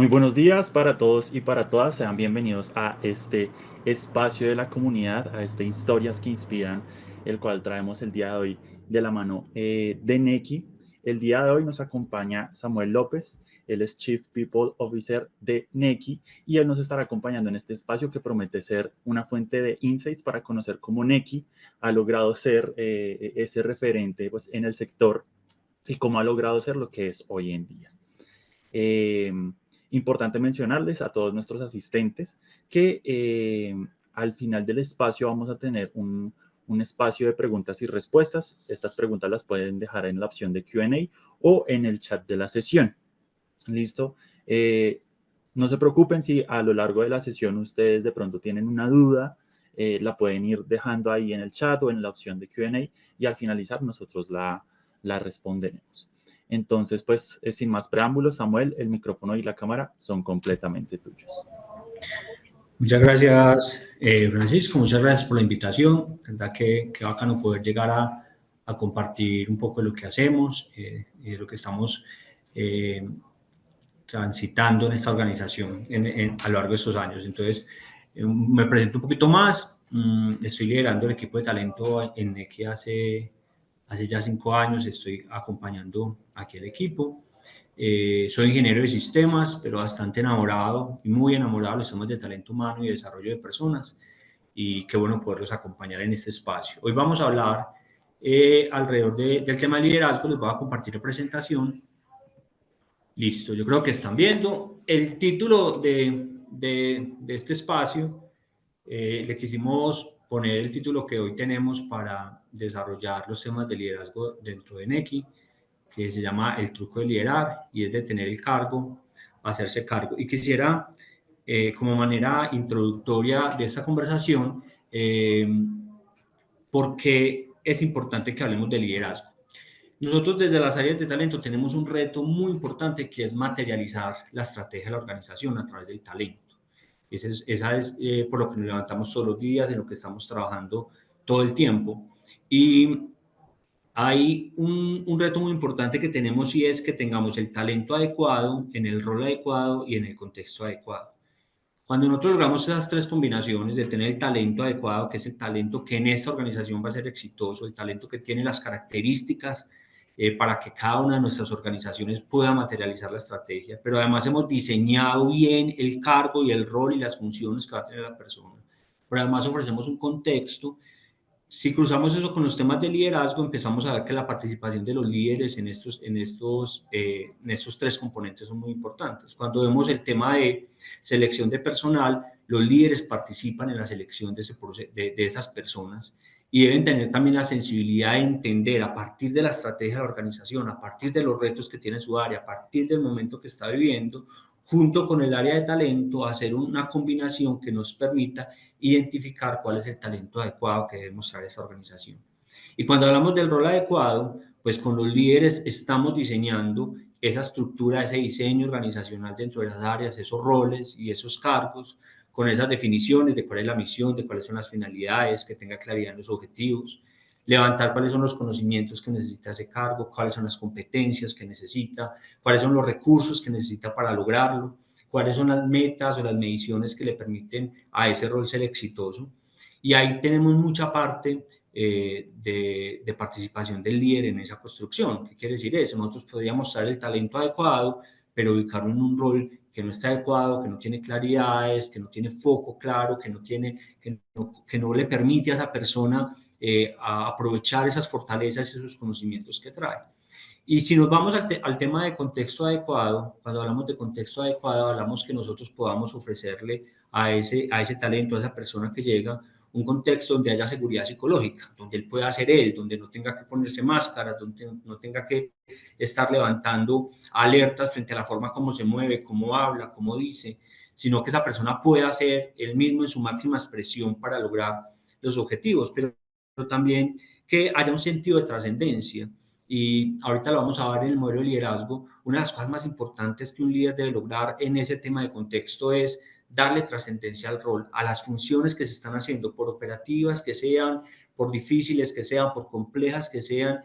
Muy buenos días para todos y para todas. Sean bienvenidos a este espacio de la comunidad, a este Historias que Inspiran, el cual traemos el día de hoy de la mano de Neki. El día de hoy nos acompaña Samuel López. Él es Chief People Officer de Neki y él nos estará acompañando en este espacio que promete ser una fuente de insights para conocer cómo Neki ha logrado ser ese referente pues, en el sector y cómo ha logrado ser lo que es hoy en día. Eh, Importante mencionarles a todos nuestros asistentes que al final del espacio vamos a tener un espacio de preguntas y respuestas. Estas preguntas las pueden dejar en la opción de Q&A o en el chat de la sesión. ¿Listo? No se preocupen si a lo largo de la sesión ustedes de pronto tienen una duda, la pueden ir dejando ahí en el chat o en la opción de Q&A y al finalizar nosotros la responderemos. Entonces, pues, sin más preámbulos, Samuel, el micrófono y la cámara son completamente tuyos. Muchas gracias, Francisco, muchas gracias por la invitación. Verdad que bacano poder llegar a compartir un poco de lo que hacemos y de lo que estamos transitando en esta organización a lo largo de estos años. Entonces, me presento un poquito más. Estoy liderando el equipo de talento en Nequi hace ya 5 años. Estoy acompañando aquí el equipo. Soy ingeniero de sistemas, pero bastante enamorado y muy enamorado de los temas de talento humano y desarrollo de personas. Y qué bueno poderlos acompañar en este espacio. Hoy vamos a hablar alrededor del tema de liderazgo. Les voy a compartir la presentación. Listo, yo creo que están viendo. El título de este espacio, le quisimos poner el título que hoy tenemos para desarrollar los temas de liderazgo dentro de Nequi, que se llama El truco de liderar, y es de tener el cargo, hacerse cargo. Y quisiera, como manera introductoria de esta conversación, por qué es importante que hablemos de liderazgo. Nosotros desde las áreas de talento tenemos un reto muy importante que es materializar la estrategia de la organización a través del talento. Esa es por lo que nos levantamos todos los días, en lo que estamos trabajando todo el tiempo. Y hay un reto muy importante que tenemos y es que tengamos el talento adecuado, en el rol adecuado y en el contexto adecuado. Cuando nosotros logramos esas tres combinaciones de tener el talento adecuado, que es el talento que en esta organización va a ser exitoso, el talento que tiene las características para que cada una de nuestras organizaciones pueda materializar la estrategia, pero además hemos diseñado bien el cargo y el rol y las funciones que va a tener la persona. Pero además ofrecemos un contexto. Si cruzamos eso con los temas de liderazgo, empezamos a ver que la participación de los líderes en estos tres componentes son muy importantes. Cuando vemos el tema de selección de personal, los líderes participan en la selección de esas personas y deben tener también la sensibilidad de entender a partir de la estrategia de la organización, a partir de los retos que tiene su área, a partir del momento que está viviendo, junto con el área de talento, hacer una combinación que nos permita identificar cuál es el talento adecuado que debe mostrar esa organización. Y cuando hablamos del rol adecuado, pues con los líderes estamos diseñando esa estructura, ese diseño organizacional dentro de las áreas, esos roles y esos cargos, con esas definiciones de cuál es la misión, de cuáles son las finalidades, que tenga claridad en los objetivos, levantar cuáles son los conocimientos que necesita ese cargo, cuáles son las competencias que necesita, cuáles son los recursos que necesita para lograrlo, cuáles son las metas o las mediciones que le permiten a ese rol ser exitoso. Y ahí tenemos mucha parte de participación del líder en esa construcción. ¿Qué quiere decir eso? Nosotros podríamos mostrar el talento adecuado, pero ubicarlo en un rol que no está adecuado, que no tiene claridades, que no tiene foco claro, que no le permite a esa persona a aprovechar esas fortalezas y esos conocimientos que trae. Y si nos vamos al tema de contexto adecuado, cuando hablamos de contexto adecuado, hablamos que nosotros podamos ofrecerle a ese talento, a esa persona que llega, un contexto donde haya seguridad psicológica, donde él pueda ser él, donde no tenga que ponerse máscaras, donde no tenga que estar levantando alertas frente a la forma como se mueve, cómo habla, cómo dice, sino que esa persona pueda ser él mismo en su máxima expresión para lograr los objetivos, pero también que haya un sentido de trascendencia. Y ahorita lo vamos a ver en el modelo de liderazgo. Una de las cosas más importantes que un líder debe lograr en ese tema de contexto es darle trascendencia al rol, a las funciones que se están haciendo, por operativas que sean, por difíciles que sean, por complejas que sean,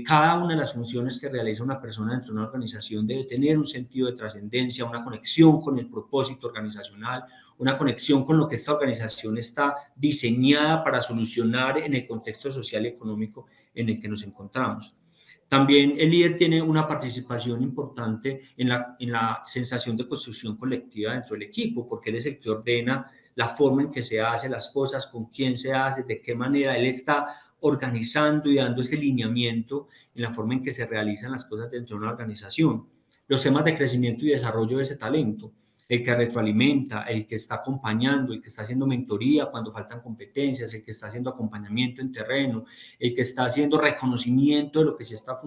Cada una de las funciones que realiza una persona dentro de una organización debe tener un sentido de trascendencia, una conexión con el propósito organizacional, una conexión con lo que esta organización está diseñada para solucionar en el contexto social y económico en el que nos encontramos. También el líder tiene una participación importante en la sensación de construcción colectiva dentro del equipo, porque él es el que ordena la forma en que se hace las cosas, con quién se hace, de qué manera él está organizando y dando ese lineamiento en la forma en que se realizan las cosas dentro de una organización. Los temas de crecimiento y desarrollo de ese talento, el que retroalimenta, el que está acompañando, el que está haciendo mentoría cuando faltan competencias, el que está haciendo acompañamiento en terreno, el que está haciendo reconocimiento de lo que sí está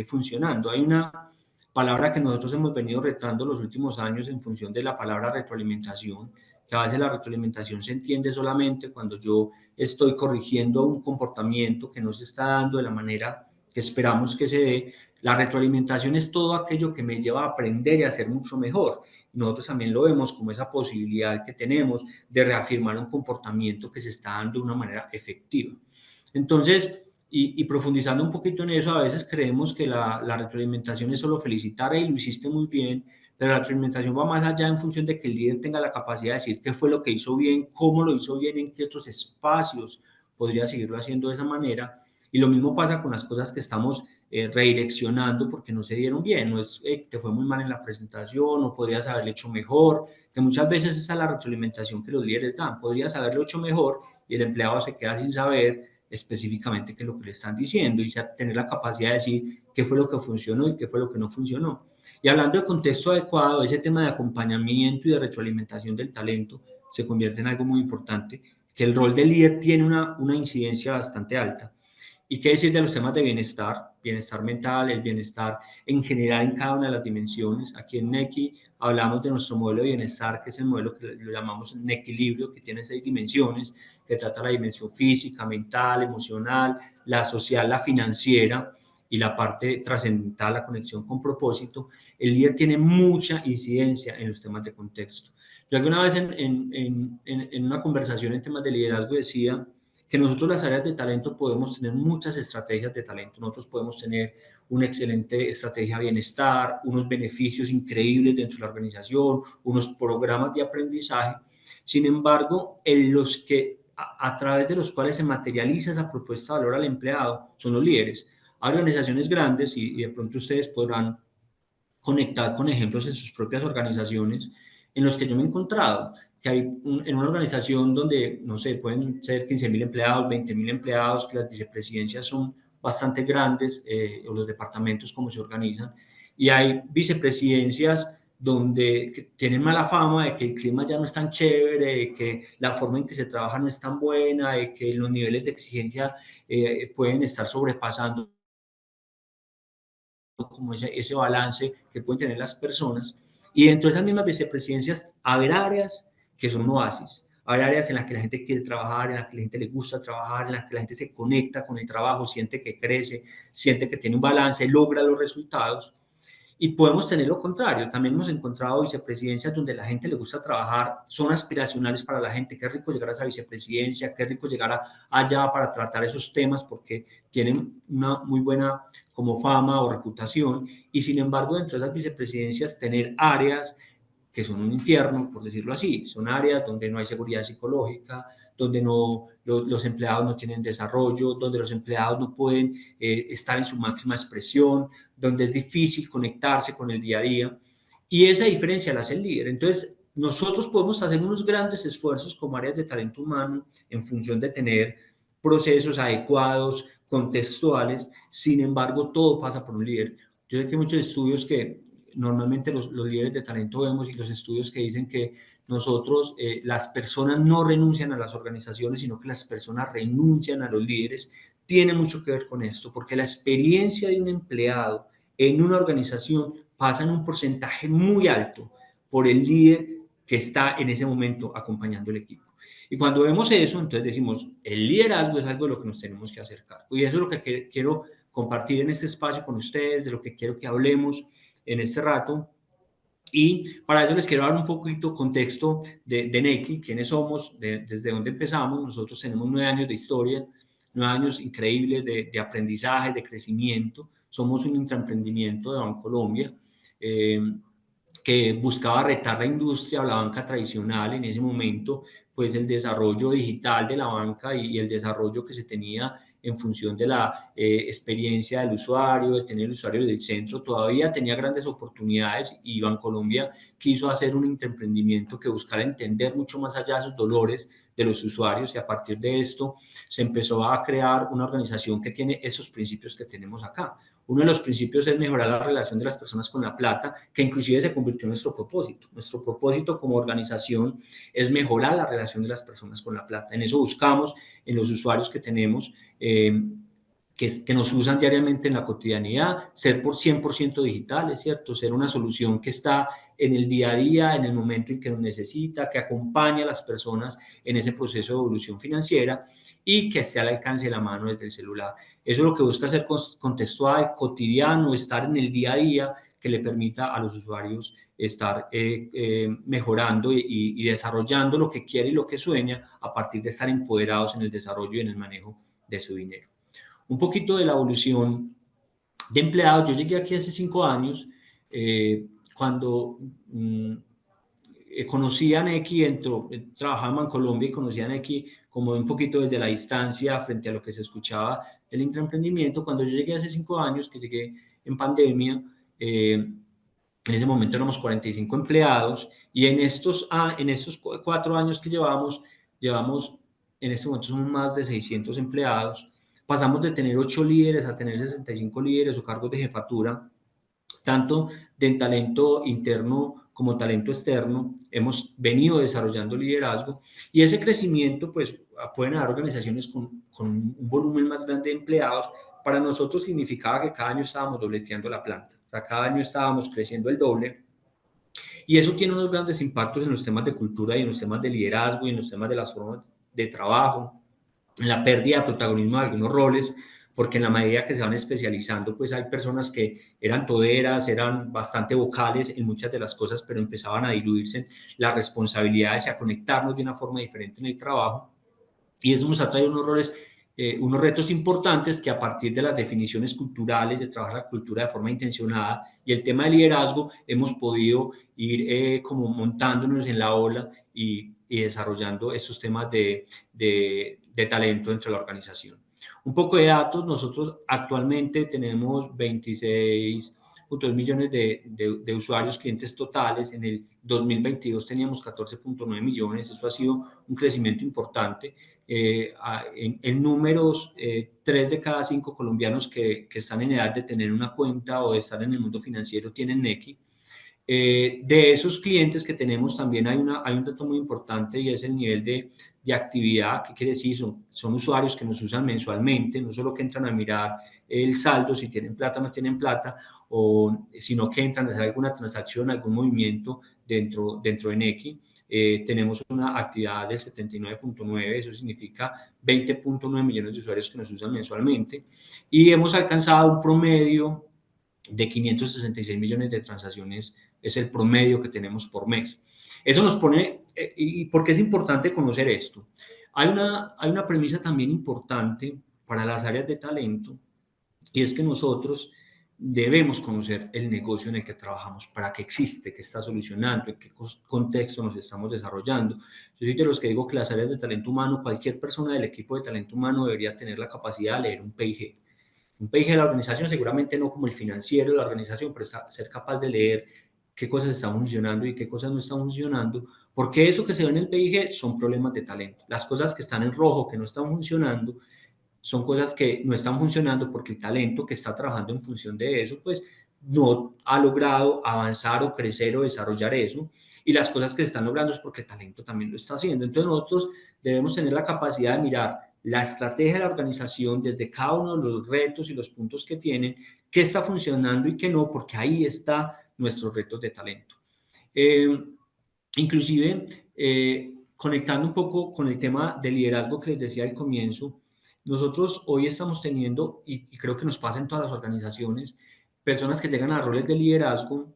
funcionando. Hay una palabra que nosotros hemos venido retando los últimos años en función de la palabra retroalimentación, que a veces la retroalimentación se entiende solamente cuando yo estoy corrigiendo un comportamiento que no se está dando de la manera que esperamos que se dé. La retroalimentación es todo aquello que me lleva a aprender y a ser mucho mejor. Nosotros también lo vemos como esa posibilidad que tenemos de reafirmar un comportamiento que se está dando de una manera efectiva. Entonces, y profundizando un poquito en eso, a veces creemos que la retroalimentación es solo felicitar y lo hiciste muy bien, pero la retroalimentación va más allá en función de que el líder tenga la capacidad de decir qué fue lo que hizo bien, cómo lo hizo bien, en qué otros espacios podría seguirlo haciendo de esa manera. Y lo mismo pasa con las cosas que estamos redireccionando porque no se dieron bien, no es te fue muy mal en la presentación, no podrías haberlo hecho mejor, que muchas veces esa es la retroalimentación que los líderes dan, podrías haberlo hecho mejor y el empleado se queda sin saber específicamente qué es lo que le están diciendo y tener la capacidad de decir qué fue lo que funcionó y qué fue lo que no funcionó. Y hablando de contexto adecuado, ese tema de acompañamiento y de retroalimentación del talento se convierte en algo muy importante, que el rol del líder tiene una incidencia bastante alta. ¿Y qué decir de los temas de bienestar? Bienestar mental, el bienestar en general en cada una de las dimensiones. Aquí en NECI hablamos de nuestro modelo de bienestar, que es el modelo que lo llamamos en equilibrio, que tiene 6 dimensiones, que trata la dimensión física, mental, emocional, la social, la financiera y la parte trascendental, la conexión con propósito. El líder tiene mucha incidencia en los temas de contexto. Yo alguna vez en una conversación en temas de liderazgo decía que nosotros las áreas de talento podemos tener muchas estrategias de talento. Nosotros podemos tener una excelente estrategia de bienestar, unos beneficios increíbles dentro de la organización, unos programas de aprendizaje. Sin embargo, en los que a través de los cuales se materializa esa propuesta de valor al empleado son los líderes. Hay organizaciones grandes y de pronto ustedes podrán conectar con ejemplos en sus propias organizaciones en los que yo me he encontrado, que hay en una organización donde, no sé, pueden ser 15.000 empleados, 20.000 empleados, que las vicepresidencias son bastante grandes, o los departamentos como se organizan, y hay vicepresidencias donde tienen mala fama de que el clima ya no es tan chévere, de que la forma en que se trabaja no es tan buena, de que los niveles de exigencia pueden estar sobrepasando como ese balance que pueden tener las personas. Y dentro de esas mismas vicepresidencias, haber áreas que son un oasis, haber áreas en las que la gente quiere trabajar, en las que la gente le gusta trabajar, en las que la gente se conecta con el trabajo, siente que crece, siente que tiene un balance, logra los resultados. Y podemos tener lo contrario. También hemos encontrado vicepresidencias donde la gente le gusta trabajar, son aspiracionales para la gente. Qué rico llegar a esa vicepresidencia, qué rico llegar allá para tratar esos temas porque tienen una muy buena como fama o reputación. Y sin embargo, dentro de esas vicepresidencias, tener áreas que son un infierno, por decirlo así. Son áreas donde no hay seguridad psicológica, donde los empleados no tienen desarrollo, donde los empleados no pueden estar en su máxima expresión, donde es difícil conectarse con el día a día. Y esa diferencia la hace el líder. Entonces, nosotros podemos hacer unos grandes esfuerzos como áreas de talento humano en función de tener procesos adecuados, contextuales. Sin embargo, todo pasa por un líder. Yo sé que hay muchos estudios que normalmente los líderes de talento vemos y los estudios que dicen que nosotros, las personas no renuncian a las organizaciones, sino que las personas renuncian a los líderes, tiene mucho que ver con esto, porque la experiencia de un empleado en una organización pasa en un porcentaje muy alto por el líder que está en ese momento acompañando el equipo. Y cuando vemos eso, entonces decimos, el liderazgo es algo de lo que nos tenemos que hacer cargo. Y eso es lo que quiero compartir en este espacio con ustedes, de lo que quiero que hablemos en este rato. Y para eso les quiero dar un poquito contexto de NECI, quiénes somos, desde dónde empezamos. Nosotros tenemos 9 años de historia. 9 años increíbles de aprendizaje, de crecimiento. Somos un intraemprendimiento de Bancolombia que buscaba retar la industria, la banca tradicional en ese momento, pues el desarrollo digital de la banca y el desarrollo que se tenía en función de la experiencia del usuario, de tener el usuario del centro, todavía tenía grandes oportunidades y Bancolombia quiso hacer un emprendimiento que buscara entender mucho más allá de esos dolores de los usuarios y a partir de esto se empezó a crear una organización que tiene esos principios que tenemos acá. Uno de los principios es mejorar la relación de las personas con la plata, que inclusive se convirtió en nuestro propósito. Nuestro propósito como organización es mejorar la relación de las personas con la plata. En eso buscamos, en los usuarios que tenemos, que nos usan diariamente en la cotidianidad, ser por 100% digitales, ¿cierto? Ser una solución que está en el día a día, en el momento en que nos necesita, que acompaña a las personas en ese proceso de evolución financiera y que esté al alcance de la mano desde el celular. Eso es lo que busca ser contextual, cotidiano, estar en el día a día, que le permita a los usuarios estar mejorando y desarrollando lo que quiere y lo que sueña a partir de estar empoderados en el desarrollo y en el manejo de su dinero. Un poquito de la evolución de empleados. Yo llegué aquí hace 5 años, cuando conocí a Nequi, trabajaba en Bancolombia y conocí a Nequi como un poquito desde la distancia frente a lo que se escuchaba del intraemprendimiento. Cuando yo llegué hace 5 años, que llegué en pandemia, en ese momento éramos 45 empleados y en estos 4 años que llevamos, en este momento somos más de 600 empleados. Pasamos de tener 8 líderes a tener 65 líderes o cargos de jefatura, tanto de talento interno como talento externo. Hemos venido desarrollando liderazgo y ese crecimiento, pues, pueden haber organizaciones con un volumen más grande de empleados. Para nosotros significaba que cada año estábamos dobleteando la planta, o sea, cada año estábamos creciendo el doble y eso tiene unos grandes impactos en los temas de cultura y en los temas de liderazgo y en los temas de las formas de trabajo, en la pérdida de protagonismo de algunos roles, porque en la medida que se van especializando, pues hay personas que eran toderas, eran bastante vocales en muchas de las cosas, pero empezaban a diluirse las responsabilidades y a conectarnos de una forma diferente en el trabajo. Y eso nos ha traído unos retos importantes que a partir de las definiciones culturales, de trabajar la cultura de forma intencionada y el tema de liderazgo, hemos podido ir como montándonos en la ola y desarrollando estos temas de talento dentro de la organización. Un poco de datos: nosotros actualmente tenemos 26.2 millones de usuarios, clientes totales. En el 2022 teníamos 14.9 millones, eso ha sido un crecimiento importante. En números, 3 de cada 5 colombianos que están en edad de tener una cuenta o de estar en el mundo financiero tienen Nequi. De esos clientes que tenemos también hay un dato muy importante y es el nivel de actividad. ¿Qué quiere decir? Son usuarios que nos usan mensualmente, no solo que entran a mirar el saldo, si tienen plata o no tienen plata, sino que entran a hacer alguna transacción, algún movimiento dentro de Nequi. Tenemos una actividad del 79.9, eso significa 20.9 millones de usuarios que nos usan mensualmente y hemos alcanzado un promedio de 566 millones de transacciones, es el promedio que tenemos por mes. Eso nos pone, ¿y por qué es importante conocer esto? Hay una premisa también importante para las áreas de talento y es que nosotros debemos conocer el negocio en el que trabajamos, para qué existe, qué está solucionando, en qué contexto nos estamos desarrollando. Yo soy de los que digo que las áreas de talento humano, cualquier persona del equipo de talento humano debería tener la capacidad de leer un PIG. Un PIG de la organización, seguramente no como el financiero de la organización, pero ser capaz de leer qué cosas están funcionando y qué cosas no están funcionando, porque eso que se ve en el PIG son problemas de talento. Las cosas que están en rojo, que no están funcionando, son cosas que no están funcionando porque el talento que está trabajando en función de eso, pues no ha logrado avanzar o crecer o desarrollar eso. Y las cosas que se están logrando es porque el talento también lo está haciendo. Entonces nosotros debemos tener la capacidad de mirar la estrategia de la organización desde cada uno de los retos y los puntos que tienen, qué está funcionando y qué no, porque ahí está nuestros retos de talento. Inclusive, conectando un poco con el tema de liderazgo que les decía al comienzo, nosotros hoy estamos teniendo, y creo que nos pasa en todas las organizaciones, personas que llegan a roles de liderazgo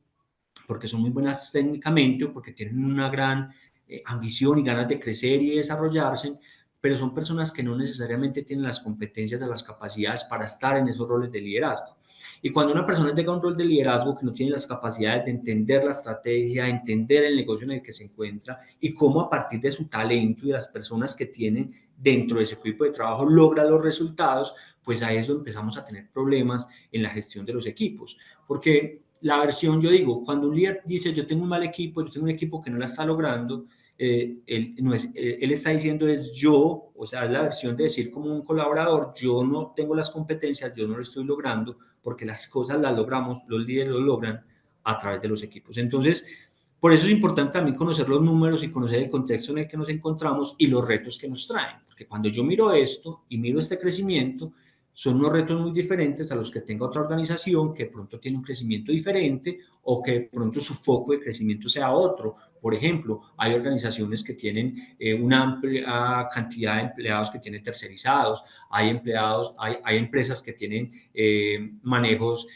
porque son muy buenas técnicamente o porque tienen una gran ambición y ganas de crecer y desarrollarse, pero son personas que no necesariamente tienen las competencias o las capacidades para estar en esos roles de liderazgo. Y cuando una persona llega a un rol de liderazgo que no tiene las capacidades de entender la estrategia, entender el negocio en el que se encuentra y cómo a partir de su talento y de las personas que tienen dentro de ese equipo de trabajo logra los resultados, pues a eso empezamos a tener problemas en la gestión de los equipos. Porque la versión, yo digo, cuando un líder dice yo tengo un mal equipo, yo tengo un equipo que no la está logrando, él está diciendo es yo, o sea, es la versión de decir como un colaborador, yo no tengo las competencias, yo no lo estoy logrando, porque las cosas las logramos, los líderes lo logran a través de los equipos. Entonces, por eso es importante también conocer los números y conocer el contexto en el que nos encontramos y los retos que nos traen, porque cuando yo miro esto y miro este crecimiento, son unos retos muy diferentes a los que tenga otra organización que pronto tiene un crecimiento diferente o que pronto su foco de crecimiento sea otro. Por ejemplo, hay organizaciones que tienen una amplia cantidad de empleados que tienen tercerizados, hay empresas que tienen manejos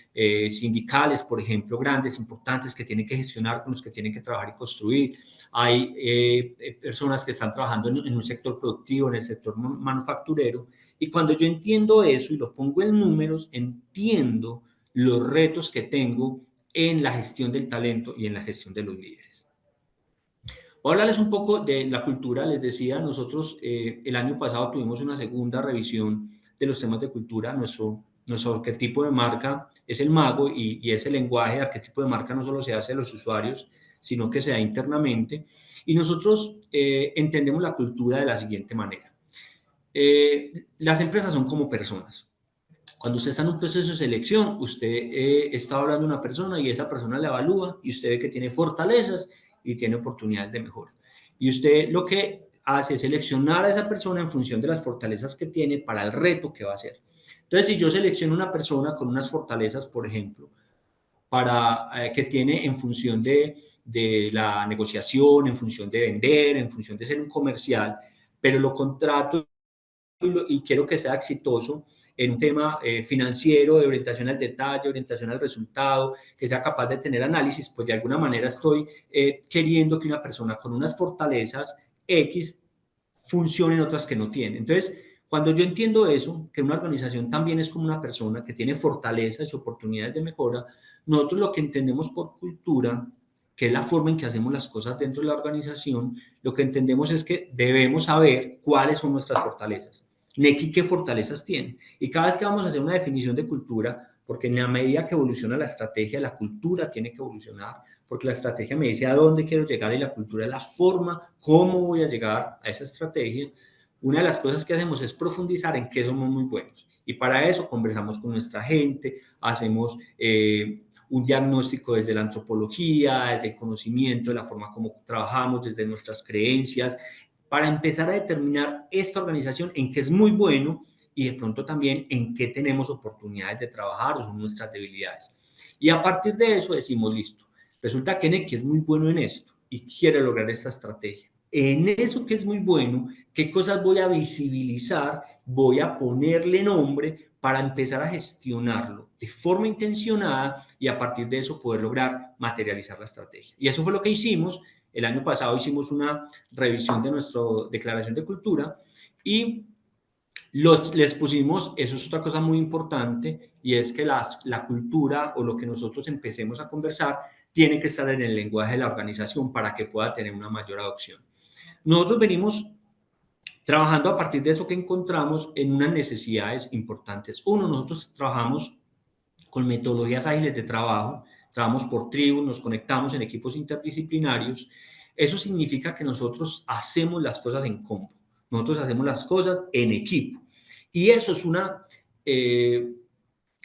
sindicales, por ejemplo, grandes, importantes, que tienen que gestionar, con los que tienen que trabajar y construir. Hay personas que están trabajando en un sector productivo, en el sector manufacturero, y cuando yo entiendo eso y lo pongo en números, entiendo los retos que tengo en la gestión del talento y en la gestión de los líderes. Voy a hablarles un poco de la cultura. Les decía, nosotros el año pasado tuvimos una segunda revisión de los temas de cultura. Nuestro arquetipo de marca es el mago y ese lenguaje de arquetipo de marca no solo se hace a los usuarios, sino que se da internamente. Y nosotros entendemos la cultura de la siguiente manera. Las empresas son como personas. Cuando usted está en un proceso de selección, usted está hablando de una persona y esa persona la evalúa y usted ve que tiene fortalezas y tiene oportunidades de mejora. Y usted lo que hace es seleccionar a esa persona en función de las fortalezas que tiene para el reto que va a hacer. Entonces, si yo selecciono una persona con unas fortalezas, por ejemplo, que tiene en función de la negociación, en función de vender, en función de ser un comercial, pero lo contrato y quiero que sea exitoso en un tema financiero, de orientación al detalle, orientación al resultado, que sea capaz de tener análisis, pues de alguna manera estoy queriendo que una persona con unas fortalezas X funcione en otras que no tiene. Entonces, cuando yo entiendo eso, que una organización también es como una persona que tiene fortalezas y oportunidades de mejora, nosotros lo que entendemos por cultura, que es la forma en que hacemos las cosas dentro de la organización, lo que entendemos es que debemos saber cuáles son nuestras fortalezas. Neki, ¿qué fortalezas tiene? Y cada vez que vamos a hacer una definición de cultura, porque en la medida que evoluciona la estrategia, la cultura tiene que evolucionar, porque la estrategia me dice a dónde quiero llegar y la cultura es la forma, cómo voy a llegar a esa estrategia. Una de las cosas que hacemos es profundizar en qué somos muy buenos. Y para eso conversamos con nuestra gente, hacemos un diagnóstico desde la antropología, desde el conocimiento, de la forma como trabajamos, desde nuestras creencias, para empezar a determinar esta organización en qué es muy bueno y de pronto también en qué tenemos oportunidades de trabajar o son nuestras debilidades. Y a partir de eso decimos, listo, resulta que Neki es muy bueno en esto y quiere lograr esta estrategia. En eso que es muy bueno, ¿qué cosas voy a visibilizar? Voy a ponerle nombre para empezar a gestionarlo de forma intencionada y a partir de eso poder lograr materializar la estrategia. Y eso fue lo que hicimos. El año pasado hicimos una revisión de nuestra declaración de cultura y les pusimos, eso es otra cosa muy importante, y es que la cultura o lo que nosotros empecemos a conversar tiene que estar en el lenguaje de la organización para que pueda tener una mayor adopción. Nosotros venimos trabajando a partir de eso que encontramos en unas necesidades importantes. Uno, nosotros trabajamos con metodologías ágiles de trabajo, trabajamos por tribu, nos conectamos en equipos interdisciplinarios. Eso significa que nosotros hacemos las cosas en combo, nosotros hacemos las cosas en equipo. Y eso es una de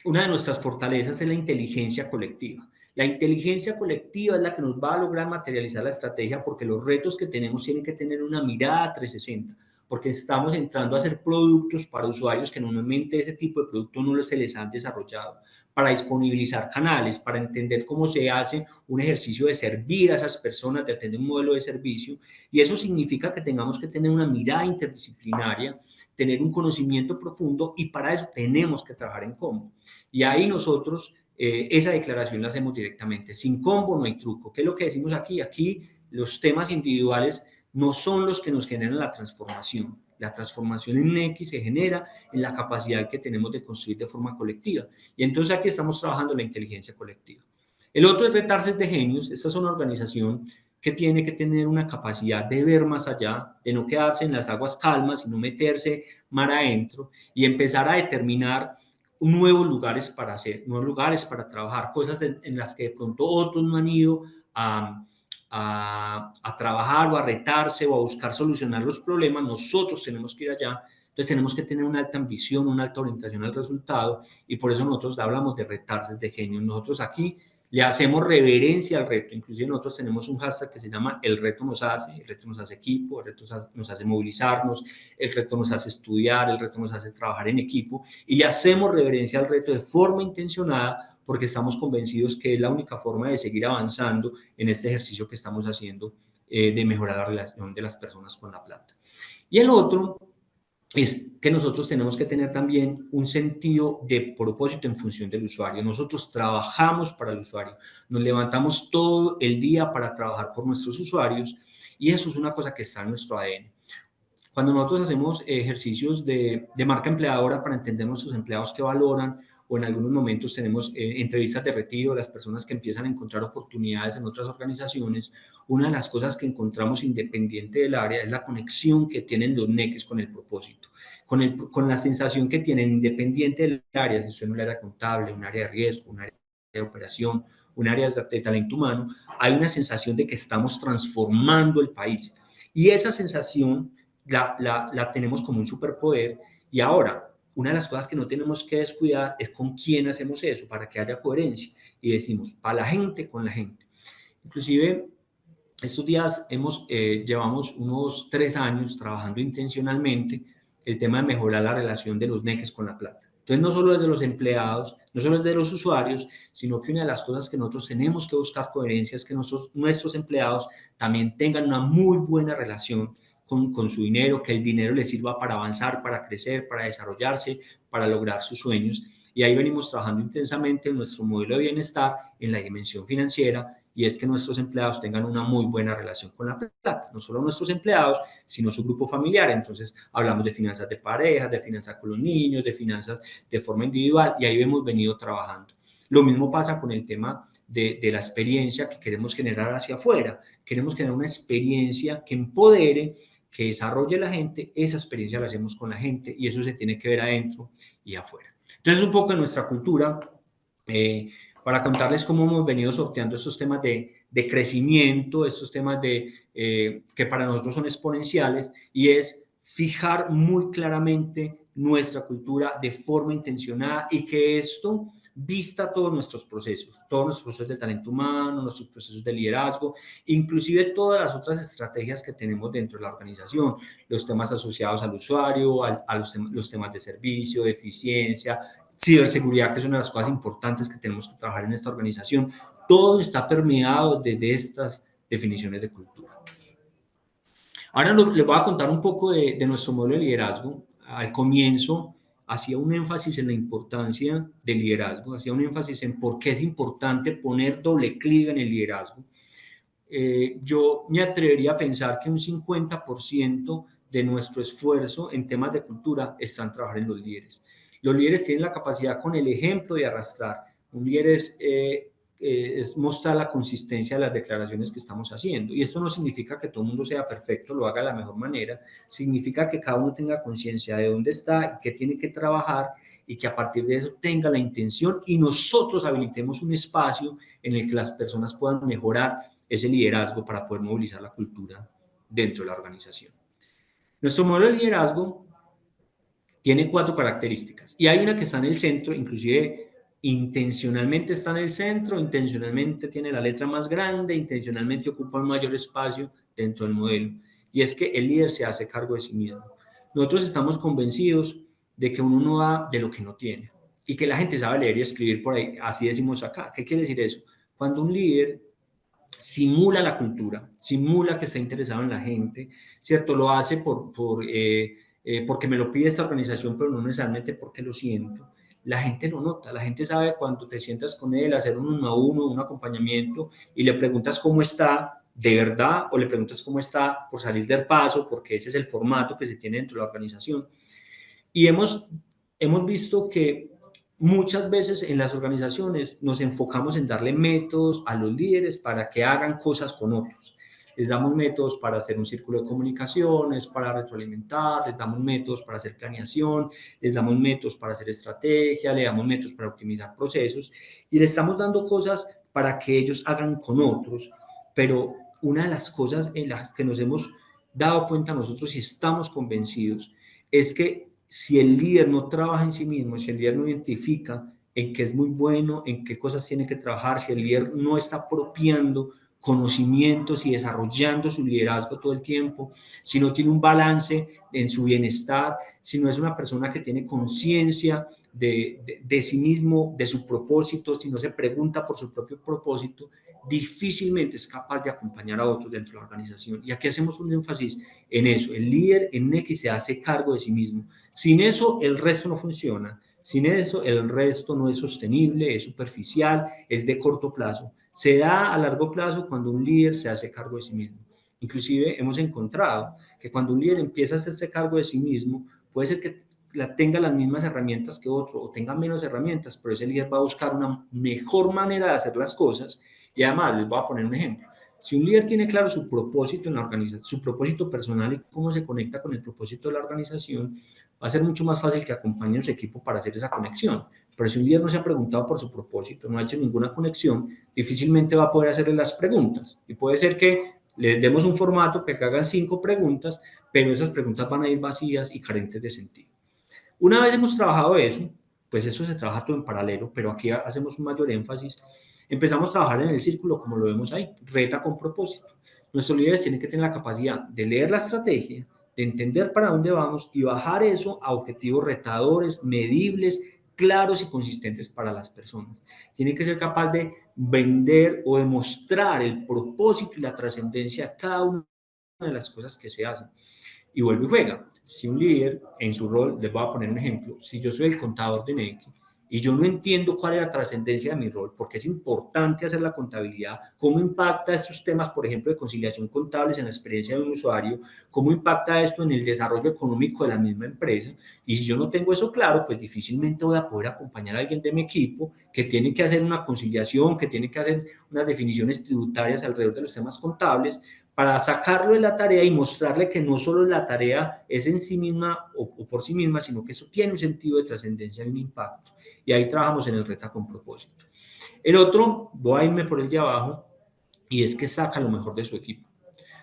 nuestras fortalezas, es la inteligencia colectiva. La inteligencia colectiva es la que nos va a lograr materializar la estrategia porque los retos que tenemos tienen que tener una mirada 360, porque estamos entrando a hacer productos para usuarios que normalmente ese tipo de productos no se les han desarrollado, para disponibilizar canales, para entender cómo se hace un ejercicio de servir a esas personas, de atender un modelo de servicio, y eso significa que tengamos que tener una mirada interdisciplinaria, tener un conocimiento profundo, y para eso tenemos que trabajar en combo. Y ahí nosotros esa declaración la hacemos directamente. Sin combo no hay truco. ¿Qué es lo que decimos aquí? Aquí los temas individuales no son los que nos generan la transformación. La transformación en X se genera en la capacidad que tenemos de construir de forma colectiva. Y entonces aquí estamos trabajando la inteligencia colectiva. El otro es retarse de genios. Esta es una organización que tiene que tener una capacidad de ver más allá, de no quedarse en las aguas calmas, sino meterse mar adentro y empezar a determinar nuevos lugares para hacer, nuevos lugares para trabajar, cosas en las que de pronto otros no han ido a trabajar o a retarse o a buscar solucionar los problemas. Nosotros tenemos que ir allá. Entonces tenemos que tener una alta ambición, una alta orientación al resultado, y por eso nosotros hablamos de retarse de genios. Nosotros aquí le hacemos reverencia al reto. Inclusive nosotros tenemos un hashtag que se llama El reto nos hace. El reto nos hace equipo, el reto nos hace movilizarnos, el reto nos hace estudiar, el reto nos hace trabajar en equipo, y le hacemos reverencia al reto de forma intencionada, porque estamos convencidos que es la única forma de seguir avanzando en este ejercicio que estamos haciendo, de mejorar la relación de las personas con la plata. Y el otro es que nosotros tenemos que tener también un sentido de propósito en función del usuario. Nosotros trabajamos para el usuario, nos levantamos todo el día para trabajar por nuestros usuarios, y eso es una cosa que está en nuestro ADN. Cuando nosotros hacemos ejercicios de marca empleadora para entender nuestros empleados que valoran, o en algunos momentos tenemos entrevistas de retiro, las personas que empiezan a encontrar oportunidades en otras organizaciones, una de las cosas que encontramos independiente del área es la conexión que tienen los neques con el propósito, con la sensación que tienen independiente del área, si son un área contable, un área de riesgo, un área de operación, un área de talento humano, hay una sensación de que estamos transformando el país. Y esa sensación la tenemos como un superpoder. Y ahora, una de las cosas que no tenemos que descuidar es con quién hacemos eso, para que haya coherencia. Y decimos, para la gente, con la gente. Inclusive, estos días llevamos unos 3 años trabajando intencionalmente el tema de mejorar la relación de los neques con la plata. Entonces, no solo es de los empleados, no solo es de los usuarios, sino que una de las cosas que nosotros tenemos que buscar coherencia es que nuestros empleados también tengan una muy buena relación con su dinero, que el dinero les sirva para avanzar, para crecer, para desarrollarse, para lograr sus sueños. Y ahí venimos trabajando intensamente en nuestro modelo de bienestar, en la dimensión financiera, y es que nuestros empleados tengan una muy buena relación con la plata. No solo nuestros empleados, sino su grupo familiar. Entonces, hablamos de finanzas de parejas, de finanzas con los niños, de finanzas de forma individual, y ahí hemos venido trabajando. Lo mismo pasa con el tema de la experiencia que queremos generar hacia afuera. Queremos generar una experiencia que empodere, que desarrolle la gente. Esa experiencia la hacemos con la gente, y eso se tiene que ver adentro y afuera. Entonces, un poco de nuestra cultura, para contarles cómo hemos venido sorteando estos temas de crecimiento, estos temas que para nosotros son exponenciales, y es fijar muy claramente nuestra cultura de forma intencionada, y que esto vista todos nuestros procesos de talento humano, nuestros procesos de liderazgo, inclusive todas las otras estrategias que tenemos dentro de la organización, los temas asociados al usuario, a los temas de servicio, de eficiencia, ciberseguridad, que es una de las cosas importantes que tenemos que trabajar en esta organización. Todo está permeado desde estas definiciones de cultura. Ahora les voy a contar un poco de nuestro modelo de liderazgo. Al comienzo hacía un énfasis en la importancia del liderazgo, hacía un énfasis en por qué es importante poner doble clic en el liderazgo. Yo me atrevería a pensar que un 50% de nuestro esfuerzo en temas de cultura está en trabajar en los líderes. Los líderes tienen la capacidad con el ejemplo de arrastrar. Un líder es mostrar la consistencia de las declaraciones que estamos haciendo. Y esto no significa que todo el mundo sea perfecto, lo haga de la mejor manera. Significa que cada uno tenga conciencia de dónde está y qué tiene que trabajar, y que a partir de eso tenga la intención, y nosotros habilitemos un espacio en el que las personas puedan mejorar ese liderazgo para poder movilizar la cultura dentro de la organización. Nuestro modelo de liderazgo tiene 4 características, y hay una que está en el centro, inclusive intencionalmente está en el centro, intencionalmente tiene la letra más grande, intencionalmente ocupa un mayor espacio dentro del modelo, y es que el líder se hace cargo de sí mismo. Nosotros estamos convencidos de que uno no da de lo que no tiene, y que la gente sabe leer y escribir por ahí, así decimos acá. ¿Qué quiere decir eso? Cuando un líder simula la cultura, simula que está interesado en la gente, ¿cierto? Lo hace porque me lo pide esta organización, pero no necesariamente porque lo siento. La gente lo nota, la gente sabe cuando te sientas con él, hacer un 1 a 1, un acompañamiento, y le preguntas cómo está, de verdad o le preguntas cómo está por salir del paso, porque ese es el formato que se tiene dentro de la organización. Y hemos visto que muchas veces en las organizaciones nos enfocamos en darle métodos a los líderes para que hagan cosas con otros. Les damos métodos para hacer un círculo de comunicaciones, para retroalimentar, les damos métodos para hacer planeación, les damos métodos para hacer estrategia, le damos métodos para optimizar procesos y le estamos dando cosas para que ellos hagan con otros. Pero una de las cosas en las que nos hemos dado cuenta nosotros y estamos convencidos es que si el líder no trabaja en sí mismo, si el líder no identifica en qué es muy bueno, en qué cosas tiene que trabajar, si el líder no está apropiando conocimientos y desarrollando su liderazgo todo el tiempo, si no tiene un balance en su bienestar, si no es una persona que tiene conciencia de sí mismo, de su propósito, si no se pregunta por su propio propósito, difícilmente es capaz de acompañar a otros dentro de la organización. Y aquí hacemos un énfasis en eso. El líder en X se hace cargo de sí mismo. Sin eso, el resto no funciona. Sin eso, el resto no es sostenible, es superficial, es de corto plazo. Se da a largo plazo cuando un líder se hace cargo de sí mismo. Inclusive hemos encontrado que cuando un líder empieza a hacerse cargo de sí mismo, puede ser que tenga las mismas herramientas que otro o tenga menos herramientas, pero ese líder va a buscar una mejor manera de hacer las cosas. Y además, les voy a poner un ejemplo. Si un líder tiene claro su propósito en la organización, su propósito personal y cómo se conecta con el propósito de la organización, va a ser mucho más fácil que acompañe a su equipo para hacer esa conexión. Pero si un líder no se ha preguntado por su propósito, no ha hecho ninguna conexión, difícilmente va a poder hacerle las preguntas. Y puede ser que les demos un formato que hagan 5 preguntas, pero esas preguntas van a ir vacías y carentes de sentido. Una vez hemos trabajado eso, pues eso se trabaja todo en paralelo, pero aquí hacemos un mayor énfasis. Empezamos a trabajar en el círculo, como lo vemos ahí, reta con propósito. Nuestros líderes tienen que tener la capacidad de leer la estrategia, de entender para dónde vamos y bajar eso a objetivos retadores, medibles, claros y consistentes para las personas. Tienen que ser capaz de vender o demostrar el propósito y la trascendencia de cada una de las cosas que se hacen. Y vuelve y juega. Si un líder en su rol, les voy a poner un ejemplo, si yo soy el contador de Nequi y yo no entiendo cuál es la trascendencia de mi rol, porque es importante hacer la contabilidad, cómo impacta estos temas, por ejemplo, de conciliación contables en la experiencia de un usuario, cómo impacta esto en el desarrollo económico de la misma empresa, y si yo no tengo eso claro, pues difícilmente voy a poder acompañar a alguien de mi equipo que tiene que hacer una conciliación, que tiene que hacer unas definiciones tributarias alrededor de los temas contables, para sacarlo de la tarea y mostrarle que no solo la tarea es en sí misma o por sí misma, sino que eso tiene un sentido de trascendencia y un impacto. Y ahí trabajamos en el reta con propósito. El otro, voy a irme por el de abajo, y es que saca lo mejor de su equipo.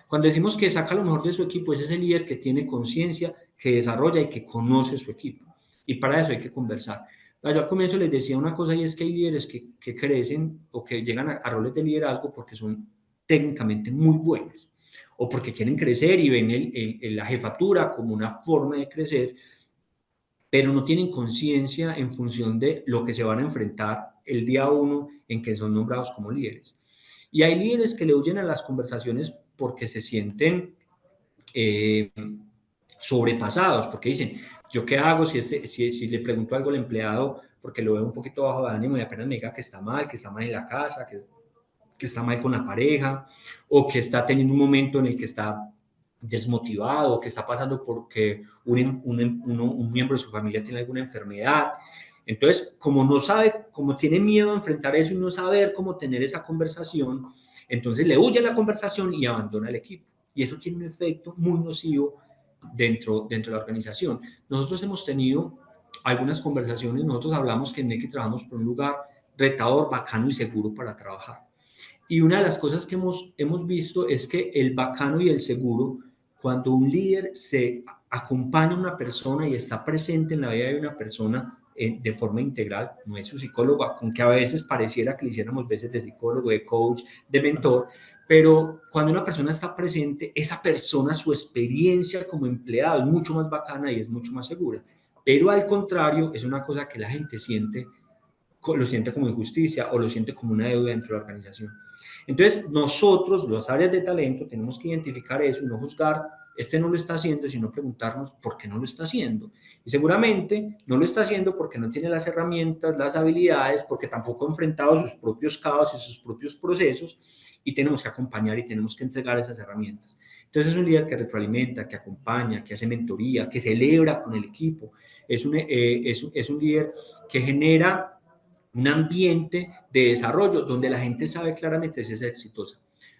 Cuando decimos que saca lo mejor de su equipo, es ese líder que tiene conciencia, que desarrolla y que conoce su equipo. Y para eso hay que conversar. Yo al comienzo les decía una cosa y es que hay líderes que crecen o que llegan a roles de liderazgo porque son técnicamente muy buenos o porque quieren crecer y ven la jefatura como una forma de crecer, pero no tienen conciencia en función de lo que se van a enfrentar el día uno en que son nombrados como líderes. Y hay líderes que le huyen a las conversaciones porque se sienten eh, sobrepasados, porque dicen, ¿yo qué hago si le pregunto algo al empleado porque lo veo un poquito bajo de ánimo y apenas me diga que está mal en la casa, que está mal con la pareja, o que está teniendo un momento en el que está desmotivado, que está pasando porque un miembro de su familia tiene alguna enfermedad? Entonces, como no sabe, como tiene miedo a enfrentar eso y no saber cómo tener esa conversación, entonces le huye a la conversación y abandona el equipo. Y eso tiene un efecto muy nocivo dentro de la organización. Nosotros hemos tenido algunas conversaciones, nosotros hablamos que en NECI trabajamos por un lugar retador, bacano y seguro para trabajar. Y una de las cosas que hemos visto es que el bacano y el seguro, cuando un líder se acompaña a una persona y está presente en la vida de una persona de forma integral, no es su psicólogo, aunque a veces pareciera que le hiciéramos veces de psicólogo, de coach, de mentor, pero cuando una persona está presente, esa persona, su experiencia como empleado es mucho más bacana y es mucho más segura. Pero al contrario, es una cosa que la gente lo siente como injusticia o lo siente como una deuda dentro de la organización. Entonces, nosotros, las áreas de talento, tenemos que identificar eso y no juzgar este no lo está haciendo, sino preguntarnos por qué no lo está haciendo. Y seguramente no lo está haciendo porque no tiene las herramientas, las habilidades, porque tampoco ha enfrentado sus propios caos y sus propios procesos, y tenemos que acompañar y tenemos que entregar esas herramientas. Entonces es un líder que retroalimenta, que acompaña, que hace mentoría, que celebra con el equipo. Es un líder que genera un ambiente de desarrollo donde la gente sabe claramente si es exitosa.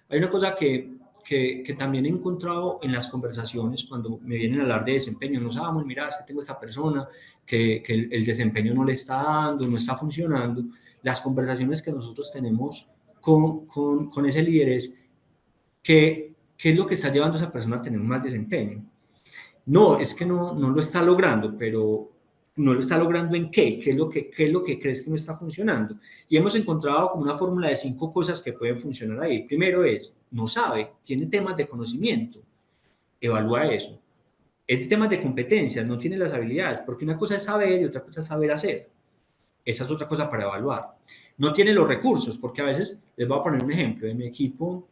Hay una cosa que también he encontrado en las conversaciones cuando me vienen a hablar de desempeño. No sabemos, mira, es que tengo esta persona que el desempeño no le está dando, no está funcionando. Las conversaciones que nosotros tenemos con ese líder es qué es lo que está llevando a esa persona a tener un mal desempeño. No, es que no lo está logrando, pero no lo está logrando en qué, qué es lo que crees que no está funcionando. Y hemos encontrado como una fórmula de 5 cosas que pueden funcionar ahí. Primero es, no sabe, tiene temas de conocimiento, evalúa eso. Es temas de competencias, no tiene las habilidades, porque una cosa es saber y otra cosa es saber hacer. Esa es otra cosa para evaluar. No tiene los recursos, porque a veces, les voy a poner un ejemplo, en mi equipo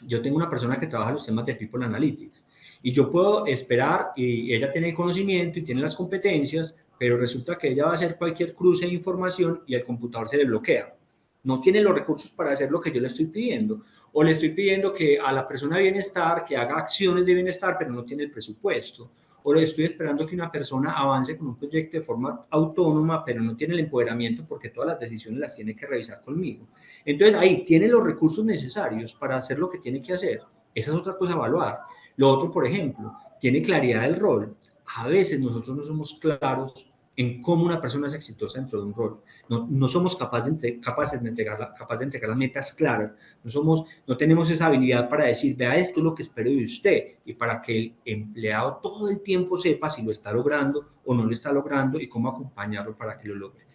yo tengo una persona que trabaja los temas de People Analytics y yo puedo esperar y ella tiene el conocimiento y tiene las competencias, pero resulta que ella va a hacer cualquier cruce de información y el computador se le bloquea. No tiene los recursos para hacer lo que yo le estoy pidiendo. O le estoy pidiendo que a la persona de bienestar, que haga acciones de bienestar, pero no tiene el presupuesto. O le estoy esperando que una persona avance con un proyecto de forma autónoma, pero no tiene el empoderamiento porque todas las decisiones las tiene que revisar conmigo. Entonces ahí tiene los recursos necesarios para hacer lo que tiene que hacer. Esa es otra cosa a evaluar. Lo otro, por ejemplo, tiene claridad del rol. A veces nosotros no somos claros en cómo una persona es exitosa dentro de un rol. No somos capaces de entregar las metas claras. No tenemos esa habilidad para decir, vea, esto es lo que espero de usted, y para que el empleado todo el tiempo sepa si lo está logrando o no lo está logrando y cómo acompañarlo para que lo logre.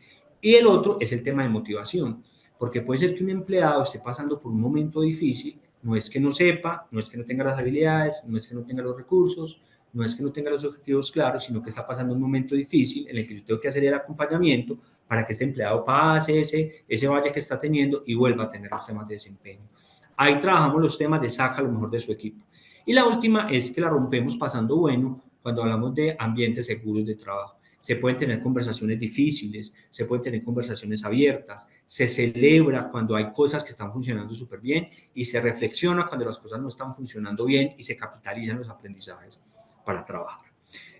Y el otro es el tema de motivación, porque puede ser que un empleado esté pasando por un momento difícil, no es que no sepa, no es que no tenga las habilidades, no es que no tenga los recursos, no es que no tenga los objetivos claros, sino que está pasando un momento difícil en el que yo tengo que hacer el acompañamiento para que este empleado pase ese valle que está teniendo y vuelva a tener los temas de desempeño. Ahí trabajamos los temas de saca lo mejor de su equipo. Y la última es que la rompemos pasando bueno cuando hablamos de ambientes seguros de trabajo. Se pueden tener conversaciones difíciles, se pueden tener conversaciones abiertas, se celebra cuando hay cosas que están funcionando súper bien y se reflexiona cuando las cosas no están funcionando bien y se capitalizan los aprendizajes para trabajar.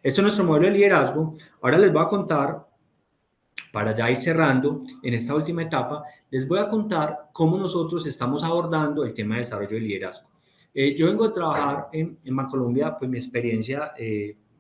Esto es nuestro modelo de liderazgo. Ahora les voy a contar, para ya ir cerrando en esta última etapa, les voy a contar cómo nosotros estamos abordando el tema de desarrollo de liderazgo. Yo vengo a trabajar en Bancolombia, pues mi experiencia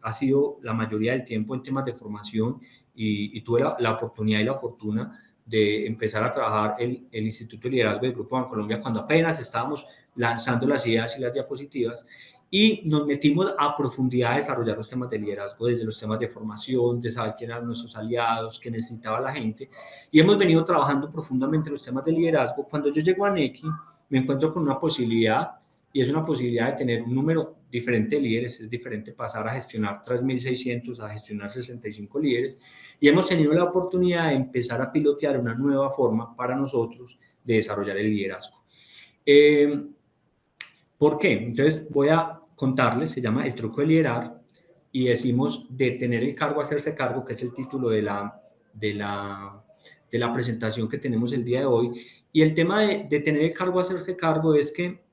ha sido la mayoría del tiempo en temas de formación y tuve la oportunidad y la fortuna de empezar a trabajar el Instituto de Liderazgo del Grupo Bancolombia cuando apenas estábamos lanzando las ideas y las diapositivas, y nos metimos a profundidad a desarrollar los temas de liderazgo, desde los temas de formación, de saber quién eran nuestros aliados, qué necesitaba la gente, y hemos venido trabajando profundamente en los temas de liderazgo. Cuando yo llego a Nequi, me encuentro con una posibilidad, y es una posibilidad de tener un número diferente de líderes. Es diferente pasar a gestionar 3.600 a gestionar 65 líderes, y hemos tenido la oportunidad de empezar a pilotear una nueva forma para nosotros de desarrollar el liderazgo. ¿Por qué? Entonces voy a contarles, se llama El truco de liderar, y decimos de tener el cargo a hacerse cargo, que es el título de la presentación que tenemos el día de hoy. Y el tema de tener el cargo a hacerse cargo es que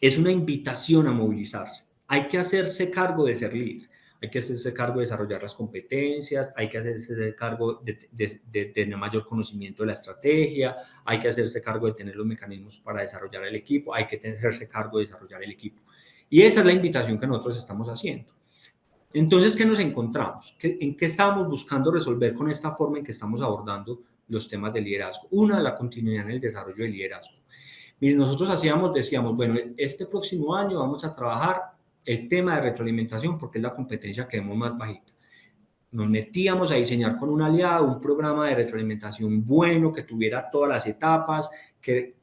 es una invitación a movilizarse. Hay que hacerse cargo de ser líder, hay que hacerse cargo de desarrollar las competencias, hay que hacerse cargo de tener mayor conocimiento de la estrategia, hay que hacerse cargo de tener los mecanismos para desarrollar el equipo, hay que hacerse cargo de desarrollar el equipo. Y esa es la invitación que nosotros estamos haciendo. Entonces, ¿qué nos encontramos? ¿En qué estábamos buscando resolver con esta forma en que estamos abordando los temas de liderazgo? Una, la continuidad en el desarrollo del liderazgo. Miren, nosotros decíamos, bueno, este próximo año vamos a trabajar el tema de retroalimentación porque es la competencia que vemos más bajita. Nos metíamos a diseñar con un aliado un programa de retroalimentación bueno, que tuviera todas las etapas, que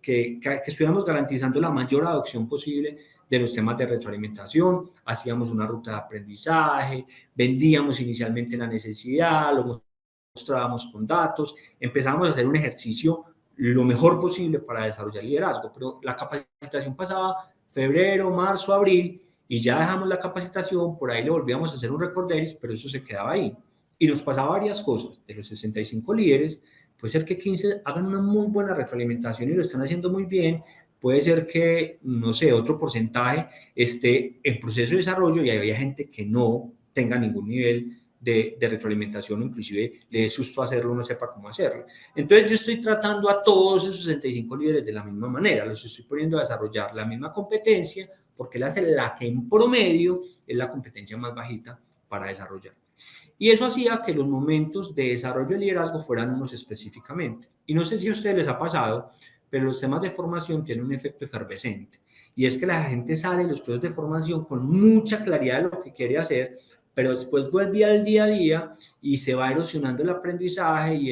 estuviéramos garantizando la mayor adopción posible de los temas de retroalimentación. Hacíamos una ruta de aprendizaje, vendíamos inicialmente la necesidad, lo mostrábamos con datos, empezábamos a hacer un ejercicio lo mejor posible para desarrollar liderazgo, pero la capacitación pasaba febrero, marzo, abril, y ya dejamos la capacitación, por ahí le volvíamos a hacer un recorderis, pero eso se quedaba ahí. Y nos pasaba varias cosas. De los 65 líderes, puede ser que 15 hagan una muy buena retroalimentación y lo están haciendo muy bien. Puede ser que, no sé, otro porcentaje esté en proceso de desarrollo y había gente que no tenga ningún nivel de retroalimentación, o inclusive le dé susto hacerlo, no sepa cómo hacerlo. Entonces yo estoy tratando a todos esos 65 líderes de la misma manera, los estoy poniendo a desarrollar la misma competencia, porque él hace la que en promedio es la competencia más bajita para desarrollar. Y eso hacía que los momentos de desarrollo de liderazgo fueran unos específicamente. Y no sé si a ustedes les ha pasado, pero los temas de formación tienen un efecto efervescente. Y es que la gente sale de los procesos de formación con mucha claridad de lo que quiere hacer, pero después vuelve al día a día y se va erosionando el aprendizaje y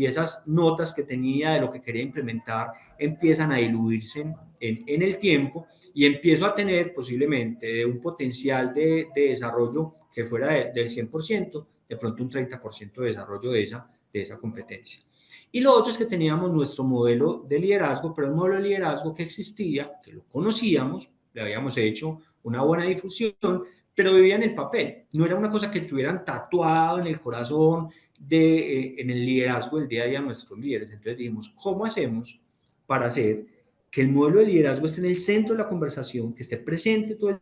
esas notas que tenía de lo que quería implementar empiezan a diluirse en el tiempo y empiezo a tener posiblemente un potencial de desarrollo que fuera del 100%, de pronto un 30% de desarrollo de esa competencia. Y lo otro es que teníamos nuestro modelo de liderazgo, pero el modelo de liderazgo que existía, que lo conocíamos, le habíamos hecho una buena difusión, pero vivía en el papel. No era una cosa que tuvieran tatuado en el corazón en el liderazgo del día a día de nuestros líderes. Entonces dijimos, ¿cómo hacemos para hacer que el modelo de liderazgo esté en el centro de la conversación, que esté presente todo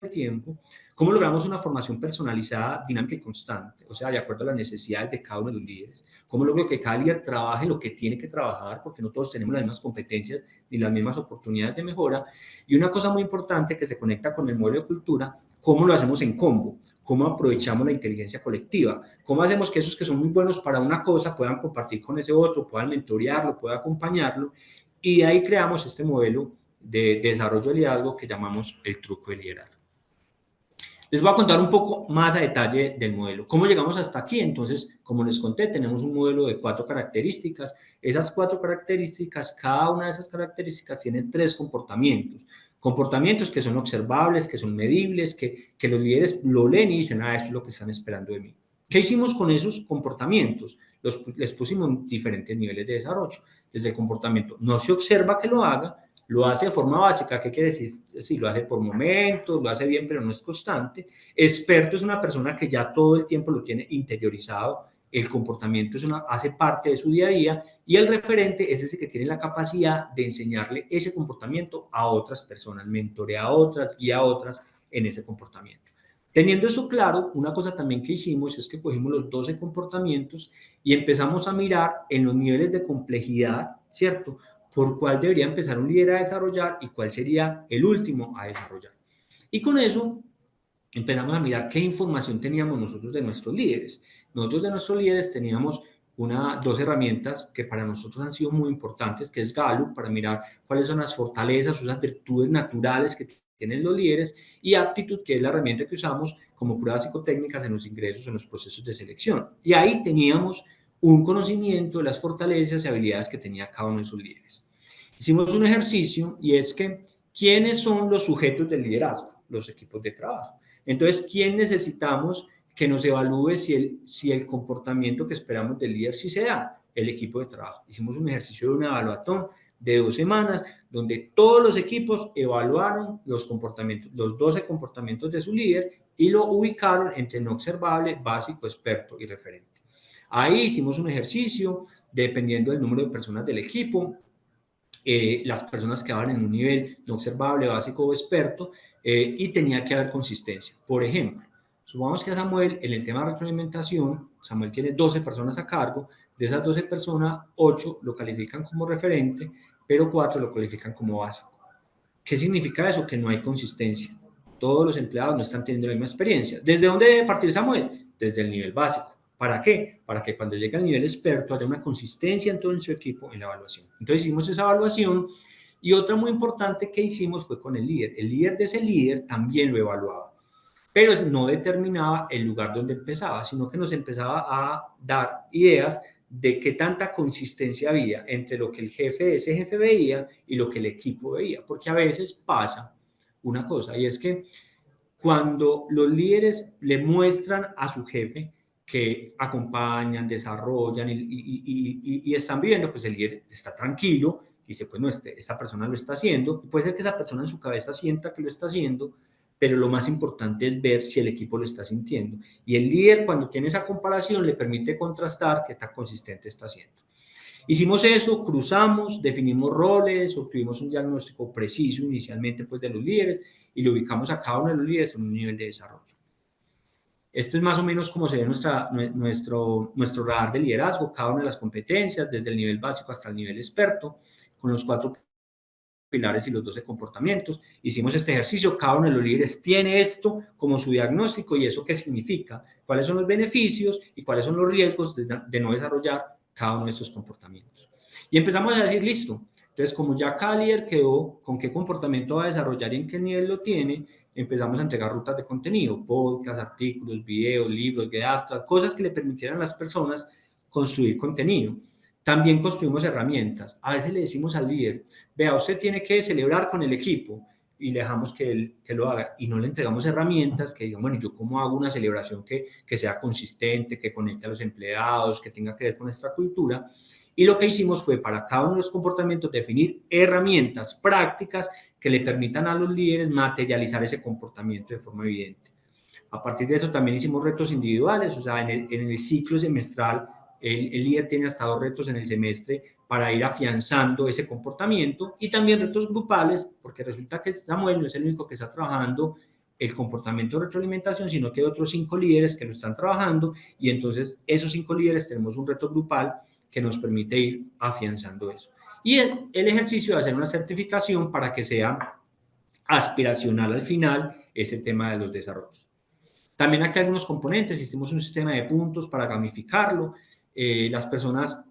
el tiempo? ¿Cómo logramos una formación personalizada, dinámica y constante? O sea, de acuerdo a las necesidades de cada uno de los líderes. ¿Cómo logro que cada líder trabaje lo que tiene que trabajar? Porque no todos tenemos las mismas competencias ni las mismas oportunidades de mejora. Y una cosa muy importante que se conecta con el modelo de cultura, ¿cómo lo hacemos en combo? ¿Cómo aprovechamos la inteligencia colectiva? ¿Cómo hacemos que esos que son muy buenos para una cosa puedan compartir con ese otro, puedan mentorearlo, puedan acompañarlo? Y de ahí creamos este modelo de desarrollo de liderazgo que llamamos el truco de liderazgo. Les voy a contar un poco más a detalle del modelo. ¿Cómo llegamos hasta aquí? Entonces, como les conté, tenemos un modelo de 4 características. Esas 4 características, cada una de esas características tiene 3 comportamientos. Comportamientos que son observables, que son medibles, que los líderes lo leen y dicen, esto es lo que están esperando de mí. ¿Qué hicimos con esos comportamientos? Les pusimos diferentes niveles de desarrollo. Desde el comportamiento, no se observa que lo haga, lo hace de forma básica. ¿Qué quiere decir? Sí, lo hace por momentos, lo hace bien, pero no es constante. Experto es una persona que ya todo el tiempo lo tiene interiorizado, el comportamiento hace parte de su día a día, y el referente es ese que tiene la capacidad de enseñarle ese comportamiento a otras personas, mentorea a otras, guía a otras en ese comportamiento. Teniendo eso claro, una cosa también que hicimos es que cogimos los 12 comportamientos y empezamos a mirar en los niveles de complejidad, ¿cierto? Por cuál debería empezar un líder a desarrollar y cuál sería el último a desarrollar. Y con eso empezamos a mirar qué información teníamos nosotros de nuestros líderes. Nosotros de nuestros líderes teníamos dos herramientas que para nosotros han sido muy importantes, que es Gallup, para mirar cuáles son las fortalezas o las virtudes naturales que tienen los líderes, y Aptitude, que es la herramienta que usamos como pruebas psicotécnicas en los ingresos, en los procesos de selección. Y ahí teníamos un conocimiento de las fortalezas y habilidades que tenía cada uno de sus líderes. Hicimos un ejercicio y es que, ¿quiénes son los sujetos del liderazgo? Los equipos de trabajo. Entonces, ¿quién necesitamos que nos evalúe si el comportamiento que esperamos del líder sí se da? El equipo de trabajo. Hicimos un ejercicio de una evaluación de 2 semanas, donde todos los equipos evaluaron los comportamientos, los 12 comportamientos de su líder y lo ubicaron entre no observable, básico, experto y referente. Ahí hicimos un ejercicio, dependiendo del número de personas del equipo, las personas quedaban en un nivel no observable, básico o experto, y tenía que haber consistencia. Por ejemplo, supongamos que a Samuel, en el tema de retroalimentación, Samuel tiene 12 personas a cargo, de esas 12 personas, 8 lo califican como referente, pero 4 lo califican como básico. ¿Qué significa eso? Que no hay consistencia. Todos los empleados no están teniendo la misma experiencia. ¿Desde dónde debe partir Samuel? Desde el nivel básico. ¿Para qué? Para que cuando llegue al nivel experto haya una consistencia en todo en su equipo en la evaluación. Entonces hicimos esa evaluación y otra muy importante que hicimos fue con el líder. El líder de ese líder también lo evaluaba, pero no determinaba el lugar donde empezaba, sino que nos empezaba a dar ideas de qué tanta consistencia había entre lo que el jefe de ese jefe veía y lo que el equipo veía, porque a veces pasa una cosa, y es que cuando los líderes le muestran a su jefe que acompañan, desarrollan y están viviendo, pues el líder está tranquilo, dice, pues no, esta persona lo está haciendo, y puede ser que esa persona en su cabeza sienta que lo está haciendo, pero lo más importante es ver si el equipo lo está sintiendo. Y el líder, cuando tiene esa comparación, le permite contrastar qué tan consistente está haciendo. Hicimos eso, cruzamos, definimos roles, obtuvimos un diagnóstico preciso inicialmente pues, de los líderes y lo ubicamos a cada uno de los líderes en un nivel de desarrollo. Esto es más o menos como se ve nuestro radar de liderazgo, cada una de las competencias, desde el nivel básico hasta el nivel experto, con los 4 pilares y los 12 comportamientos. Hicimos este ejercicio, cada uno de los líderes tiene esto como su diagnóstico y eso qué significa, cuáles son los beneficios y cuáles son los riesgos de no desarrollar cada uno de estos comportamientos. Y empezamos a decir, listo, entonces como ya cada líder quedó con qué comportamiento va a desarrollar y en qué nivel lo tiene, empezamos a entregar rutas de contenido, podcasts, artículos, videos, libros, get abstract, cosas que le permitieran a las personas construir contenido. También construimos herramientas. A veces le decimos al líder, vea, usted tiene que celebrar con el equipo y le dejamos que lo haga y no le entregamos herramientas que digan, bueno, ¿yo cómo hago una celebración que sea consistente, que conecte a los empleados, que tenga que ver con nuestra cultura? Y lo que hicimos fue para cada uno de los comportamientos definir herramientas prácticas que le permitan a los líderes materializar ese comportamiento de forma evidente. A partir de eso también hicimos retos individuales, o sea, en el ciclo semestral el líder tiene hasta 2 retos en el semestre para ir afianzando ese comportamiento y también retos grupales, porque resulta que Samuel no es el único que está trabajando el comportamiento de retroalimentación, sino que hay otros 5 líderes que lo están trabajando y entonces esos 5 líderes tenemos un reto grupal que nos permite ir afianzando eso. Y el ejercicio de hacer una certificación para que sea aspiracional al final es el tema de los desarrollos. También aquí hay algunos componentes, hicimos un sistema de puntos para gamificarlo. Las personas,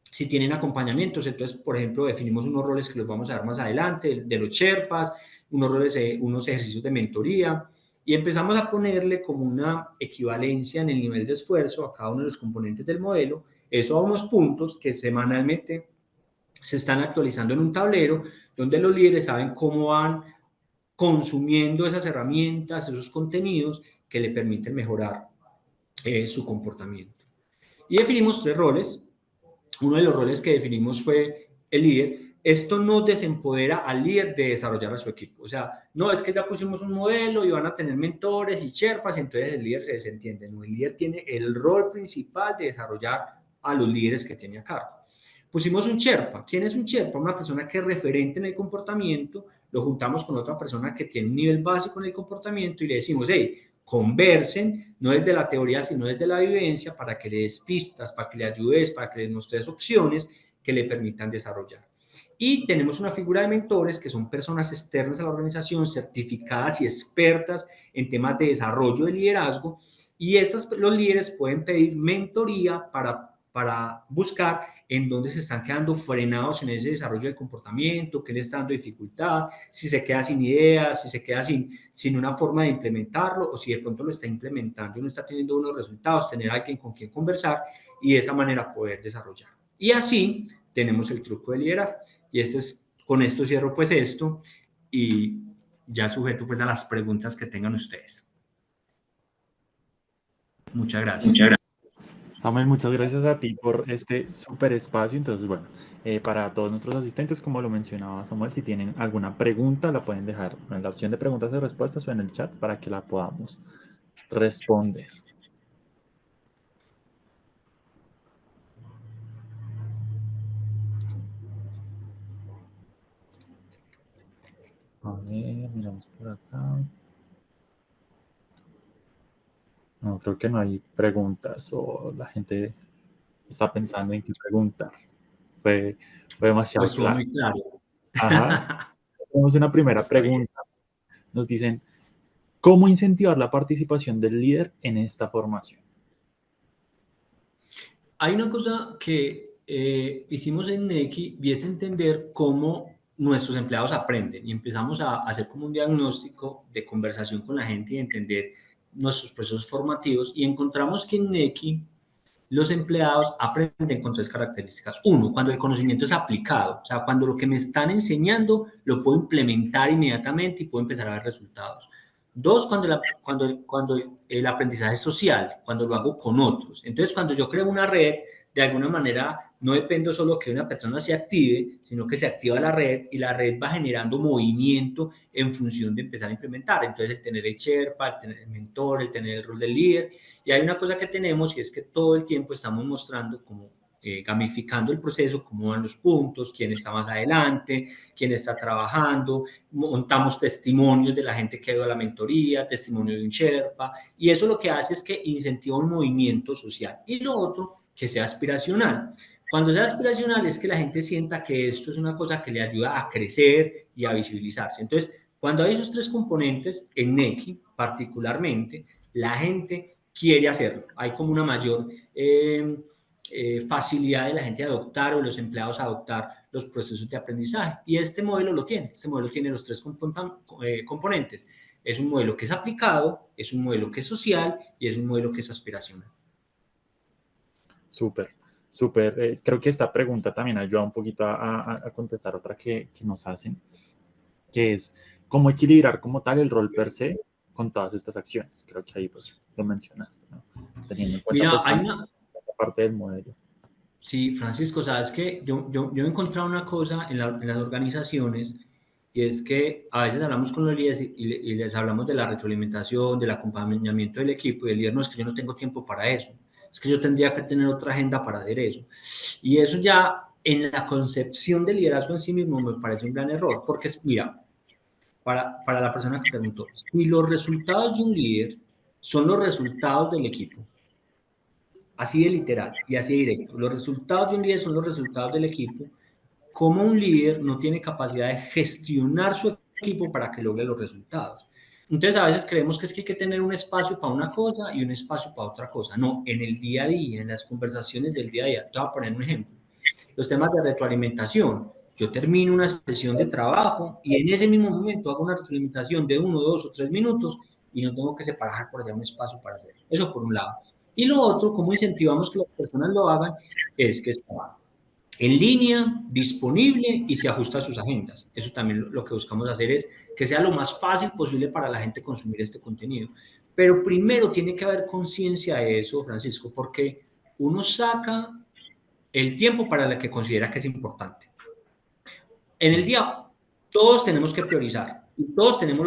si tienen acompañamientos, entonces, por ejemplo, definimos unos roles que los vamos a dar más adelante, de los Sherpas, unos roles, unos ejercicios de mentoría, y empezamos a ponerle como una equivalencia en el nivel de esfuerzo a cada uno de los componentes del modelo, eso a unos puntos que semanalmente se están actualizando en un tablero donde los líderes saben cómo van consumiendo esas herramientas, esos contenidos que le permiten mejorar su comportamiento. Y definimos 3 roles. Uno de los roles que definimos fue el líder. Esto no desempodera al líder de desarrollar a su equipo. O sea, no es que ya pusimos un modelo y van a tener mentores y sherpas, y entonces el líder se desentiende. No, el líder tiene el rol principal de desarrollar a los líderes que tiene a cargo. Pusimos un Sherpa. ¿Quién es un Sherpa? Una persona que es referente en el comportamiento. Lo juntamos con otra persona que tiene un nivel básico en el comportamiento y le decimos, hey, conversen, no desde la teoría, sino desde la vivencia, para que le des pistas, para que le ayudes, para que le mostres opciones que le permitan desarrollar. Y tenemos una figura de mentores que son personas externas a la organización, certificadas y expertas en temas de desarrollo de liderazgo, y los líderes pueden pedir mentoría para buscar en dónde se están quedando frenados en ese desarrollo del comportamiento, qué le está dando dificultad, si se queda sin ideas, si se queda sin una forma de implementarlo o si de pronto lo está implementando y no está teniendo unos resultados, tener alguien con quien conversar y de esa manera poder desarrollar. Y así tenemos el truco de liderar. Y con esto cierro pues esto y ya sujeto pues a las preguntas que tengan ustedes. Muchas gracias. Muchas gracias. Samuel, muchas gracias a ti por este súper espacio. Entonces, bueno, para todos nuestros asistentes, como lo mencionaba Samuel, si tienen alguna pregunta, la pueden dejar en la opción de preguntas y respuestas o en el chat para que la podamos responder. A ver, miramos por acá. No, creo que no hay preguntas o la gente está pensando en qué preguntar. Fue demasiado Pues fue claro. muy claro. Ajá. Tenemos una primera pregunta. Nos dicen, ¿cómo incentivar la participación del líder en esta formación? Hay una cosa que hicimos en Nequi y es entender cómo nuestros empleados aprenden y empezamos a hacer como un diagnóstico de conversación con la gente y entender nuestros procesos formativos y encontramos que en Nequi los empleados aprenden con 3 características. Uno, cuando el conocimiento es aplicado, o sea, cuando lo que me están enseñando lo puedo implementar inmediatamente y puedo empezar a ver resultados. 2, cuando el aprendizaje es social, cuando lo hago con otros. Entonces, cuando yo creo una red de alguna manera no dependo solo que una persona se active, sino que se activa la red y la red va generando movimiento en función de empezar a implementar. Entonces, el tener el Sherpa, el tener el mentor, el tener el rol del líder. Y hay una cosa que tenemos y es que todo el tiempo estamos mostrando como gamificando el proceso, cómo van los puntos, quién está más adelante, quién está trabajando, montamos testimonios de la gente que ha ido a la mentoría, testimonio de un Sherpa, y eso lo que hace es que incentiva un movimiento social. Y lo otro, que sea aspiracional. Cuando sea aspiracional es que la gente sienta que esto es una cosa que le ayuda a crecer y a visibilizarse. Entonces, cuando hay esos tres componentes, en Nequi particularmente, la gente quiere hacerlo. Hay como una mayor facilidad de la gente a adoptar o los empleados a adoptar los procesos de aprendizaje. Y este modelo lo tiene. Este modelo tiene los tres componentes. Es un modelo que es aplicado, es un modelo que es social y es un modelo que es aspiracional. Súper, súper. Creo que esta pregunta también ayuda un poquito a contestar otra que nos hacen, que es cómo equilibrar como tal el rol per se con todas estas acciones. Creo que ahí pues lo mencionaste, ¿no? Teniendo en cuenta Mira, pues hay también una, esta parte del modelo. sí, Francisco, sabes que yo he encontrado una cosa en las organizaciones y es que a veces hablamos con los líderes y les hablamos de la retroalimentación, del acompañamiento del equipo y el líder, no, es que yo no tengo tiempo para eso, es que yo tendría que tener otra agenda para hacer eso. Y eso ya en la concepción del liderazgo en sí mismo me parece un gran error, porque mira, para la persona que preguntó, si los resultados de un líder son los resultados del equipo, así de literal y así de directo. Los resultados de un líder son los resultados del equipo. Como un líder no tiene capacidad de gestionar su equipo para que logre los resultados. Entonces, a veces creemos que es que hay que tener un espacio para una cosa y un espacio para otra cosa. No, en el día a día, en las conversaciones del día a día. Te voy a poner un ejemplo. Los temas de retroalimentación. Yo termino una sesión de trabajo y en ese mismo momento hago una retroalimentación de 1, 2 o 3 minutos y no tengo que separar por allá un espacio para hacerlo. Eso por un lado. Y lo otro, cómo incentivamos que las personas lo hagan, es que está en línea, disponible y se ajusta a sus agendas. Eso también lo que buscamos hacer es que sea lo más fácil posible para la gente consumir este contenido. Pero primero tiene que haber conciencia de eso, Francisco, porque uno saca el tiempo para el que considera que es importante. En el día, todos tenemos que priorizar y todos tenemos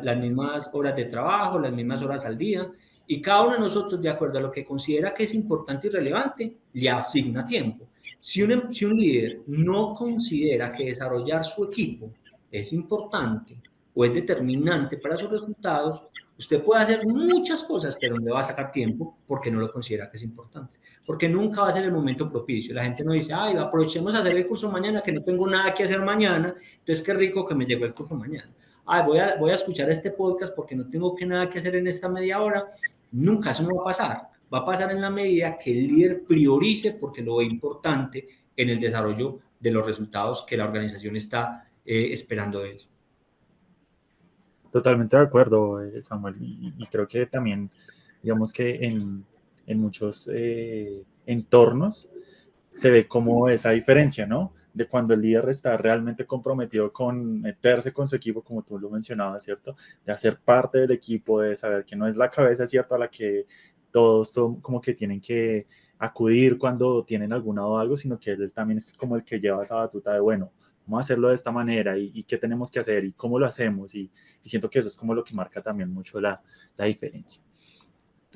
las mismas horas de trabajo, las mismas horas al día y cada uno de nosotros, de acuerdo a lo que considera que es importante y relevante, le asigna tiempo. Si un líder no considera que desarrollar su equipo es importante o es determinante para sus resultados, usted puede hacer muchas cosas, pero no le va a sacar tiempo porque no lo considera que es importante. Porque nunca va a ser el momento propicio. La gente no dice, ay, aprovechemos a hacer el curso mañana, que no tengo nada que hacer mañana, entonces qué rico que me llegó el curso mañana. Ay, voy a escuchar este podcast porque no tengo nada que hacer en esta media hora. Nunca, eso no va a pasar. Va a pasar en la medida que el líder priorice porque lo ve importante en el desarrollo de los resultados que la organización está esperando de él. Totalmente de acuerdo, Samuel, y creo que también, digamos que en muchos entornos se ve como esa diferencia, ¿no? De cuando el líder está realmente comprometido con meterse con su equipo, como tú lo mencionabas, ¿cierto? De hacer parte del equipo, de saber que no es la cabeza, ¿cierto? A la que todos como que tienen que acudir cuando tienen alguna o algo, sino que él también es como el que lleva esa batuta de, bueno, vamos a hacerlo de esta manera y qué tenemos que hacer y cómo lo hacemos y siento que eso es como lo que marca también mucho la diferencia.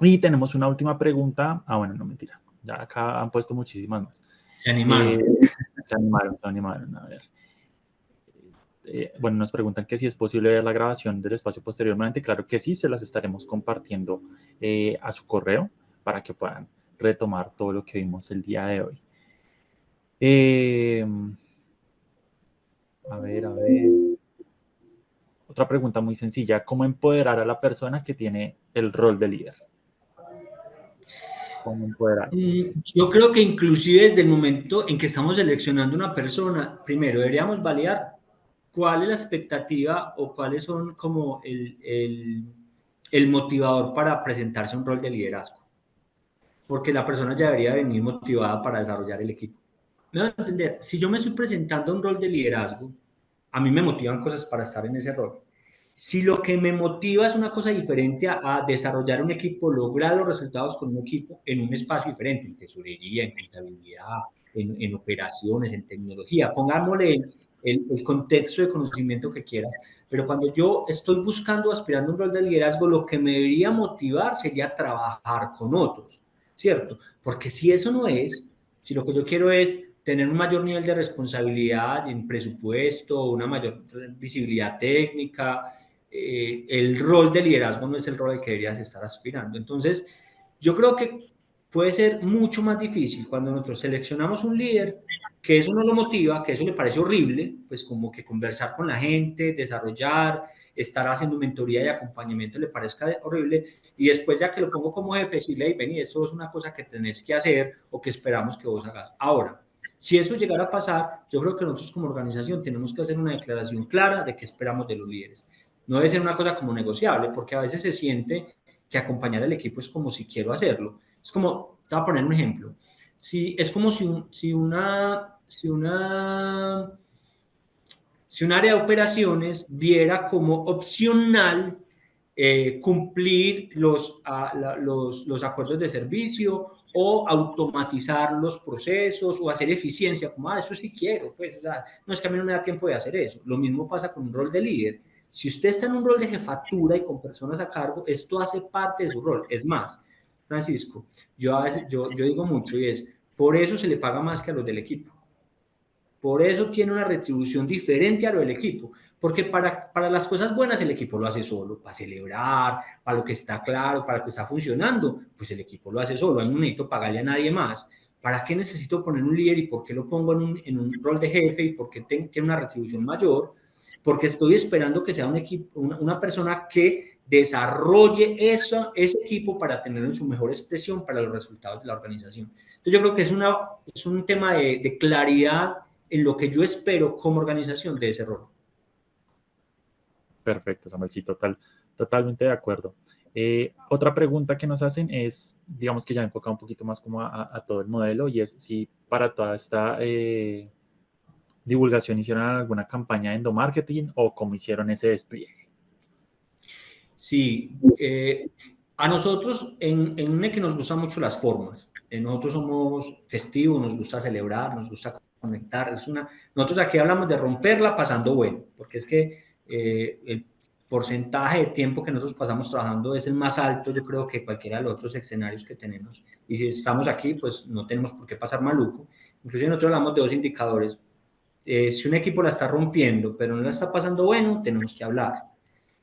Y tenemos una última pregunta. Ah, bueno, no mentira. Ya acá han puesto muchísimas más. Se animaron. Se animaron, a ver. Bueno, nos preguntan que si es posible ver la grabación del espacio posteriormente. Claro que sí, se las estaremos compartiendo a su correo para que puedan retomar todo lo que vimos el día de hoy. A ver. Otra pregunta muy sencilla. ¿Cómo empoderar a la persona que tiene el rol de líder? ¿Cómo empoderar? Yo creo que inclusive desde el momento en que estamos seleccionando una persona, primero deberíamos validar cuál es la expectativa o cuáles son como el motivador para presentarse a un rol de liderazgo. Porque la persona ya debería venir motivada para desarrollar el equipo. Me voy a entender, si yo me estoy presentando a un rol de liderazgo, a mí me motivan cosas para estar en ese rol. Si lo que me motiva es una cosa diferente a desarrollar un equipo, lograr los resultados con un equipo en un espacio diferente, en tesorería, en contabilidad, en operaciones, en tecnología, pongámosle el contexto de conocimiento que quieras, pero cuando yo estoy buscando, aspirando a un rol de liderazgo, lo que me debería motivar sería trabajar con otros, ¿cierto? Porque si eso no es, si lo que yo quiero es tener un mayor nivel de responsabilidad en presupuesto, una mayor visibilidad técnica, el rol de liderazgo no es el rol al que deberías estar aspirando. Entonces, yo creo que puede ser mucho más difícil cuando nosotros seleccionamos un líder que eso no lo motiva, que eso le parece horrible, pues como que conversar con la gente, desarrollar, estar haciendo mentoría y acompañamiento le parezca horrible, y después ya que lo pongo como jefe, decirle, hey, vení, eso es una cosa que tenés que hacer o que esperamos que vos hagas. Ahora, si eso llegara a pasar, yo creo que nosotros como organización tenemos que hacer una declaración clara de qué esperamos de los líderes. No debe ser una cosa como negociable, porque a veces se siente que acompañar al equipo es como si quiero hacerlo. Es como, te voy a poner un ejemplo. Si, es como si un área de operaciones viera como opcional cumplir los acuerdos de servicio o automatizar los procesos o hacer eficiencia, como, eso sí quiero, pues, o sea, no es que a mí no me da tiempo de hacer eso. Lo mismo pasa con un rol de líder. Si usted está en un rol de jefatura y con personas a cargo, esto hace parte de su rol. Es más, Francisco, yo a veces, yo digo mucho y es, por eso se le paga más que a los del equipo. Por eso tiene una retribución diferente a lo del equipo, porque para las cosas buenas el equipo lo hace solo, para celebrar, para lo que está claro, para lo que está funcionando, pues el equipo lo hace solo, ahí no necesito pagarle a nadie más. ¿Para qué necesito poner un líder y por qué lo pongo en un rol de jefe y por qué tiene una retribución mayor? Porque estoy esperando que sea un equipo, una persona que desarrolle ese equipo para tenerlo en su mejor expresión para los resultados de la organización. Entonces yo creo que es un tema de claridad en lo que yo espero como organización de ese rol. Perfecto, Samuel, sí, totalmente de acuerdo. Otra pregunta que nos hacen es, digamos que ya enfocado un poquito más como a todo el modelo, y es si para toda esta divulgación hicieron alguna campaña de endomarketing o cómo hicieron ese despliegue. Sí, a nosotros en NEC nos gustan mucho las formas. Nosotros somos festivos, nos gusta celebrar, nos gusta conectar. Nosotros aquí hablamos de romperla pasando bueno, porque es que el porcentaje de tiempo que nosotros pasamos trabajando es el más alto, yo creo, que cualquiera de los otros escenarios que tenemos. Y si estamos aquí, pues no tenemos por qué pasar maluco. Incluso nosotros hablamos de dos indicadores. Si un equipo la está rompiendo, pero no la está pasando bueno, tenemos que hablar.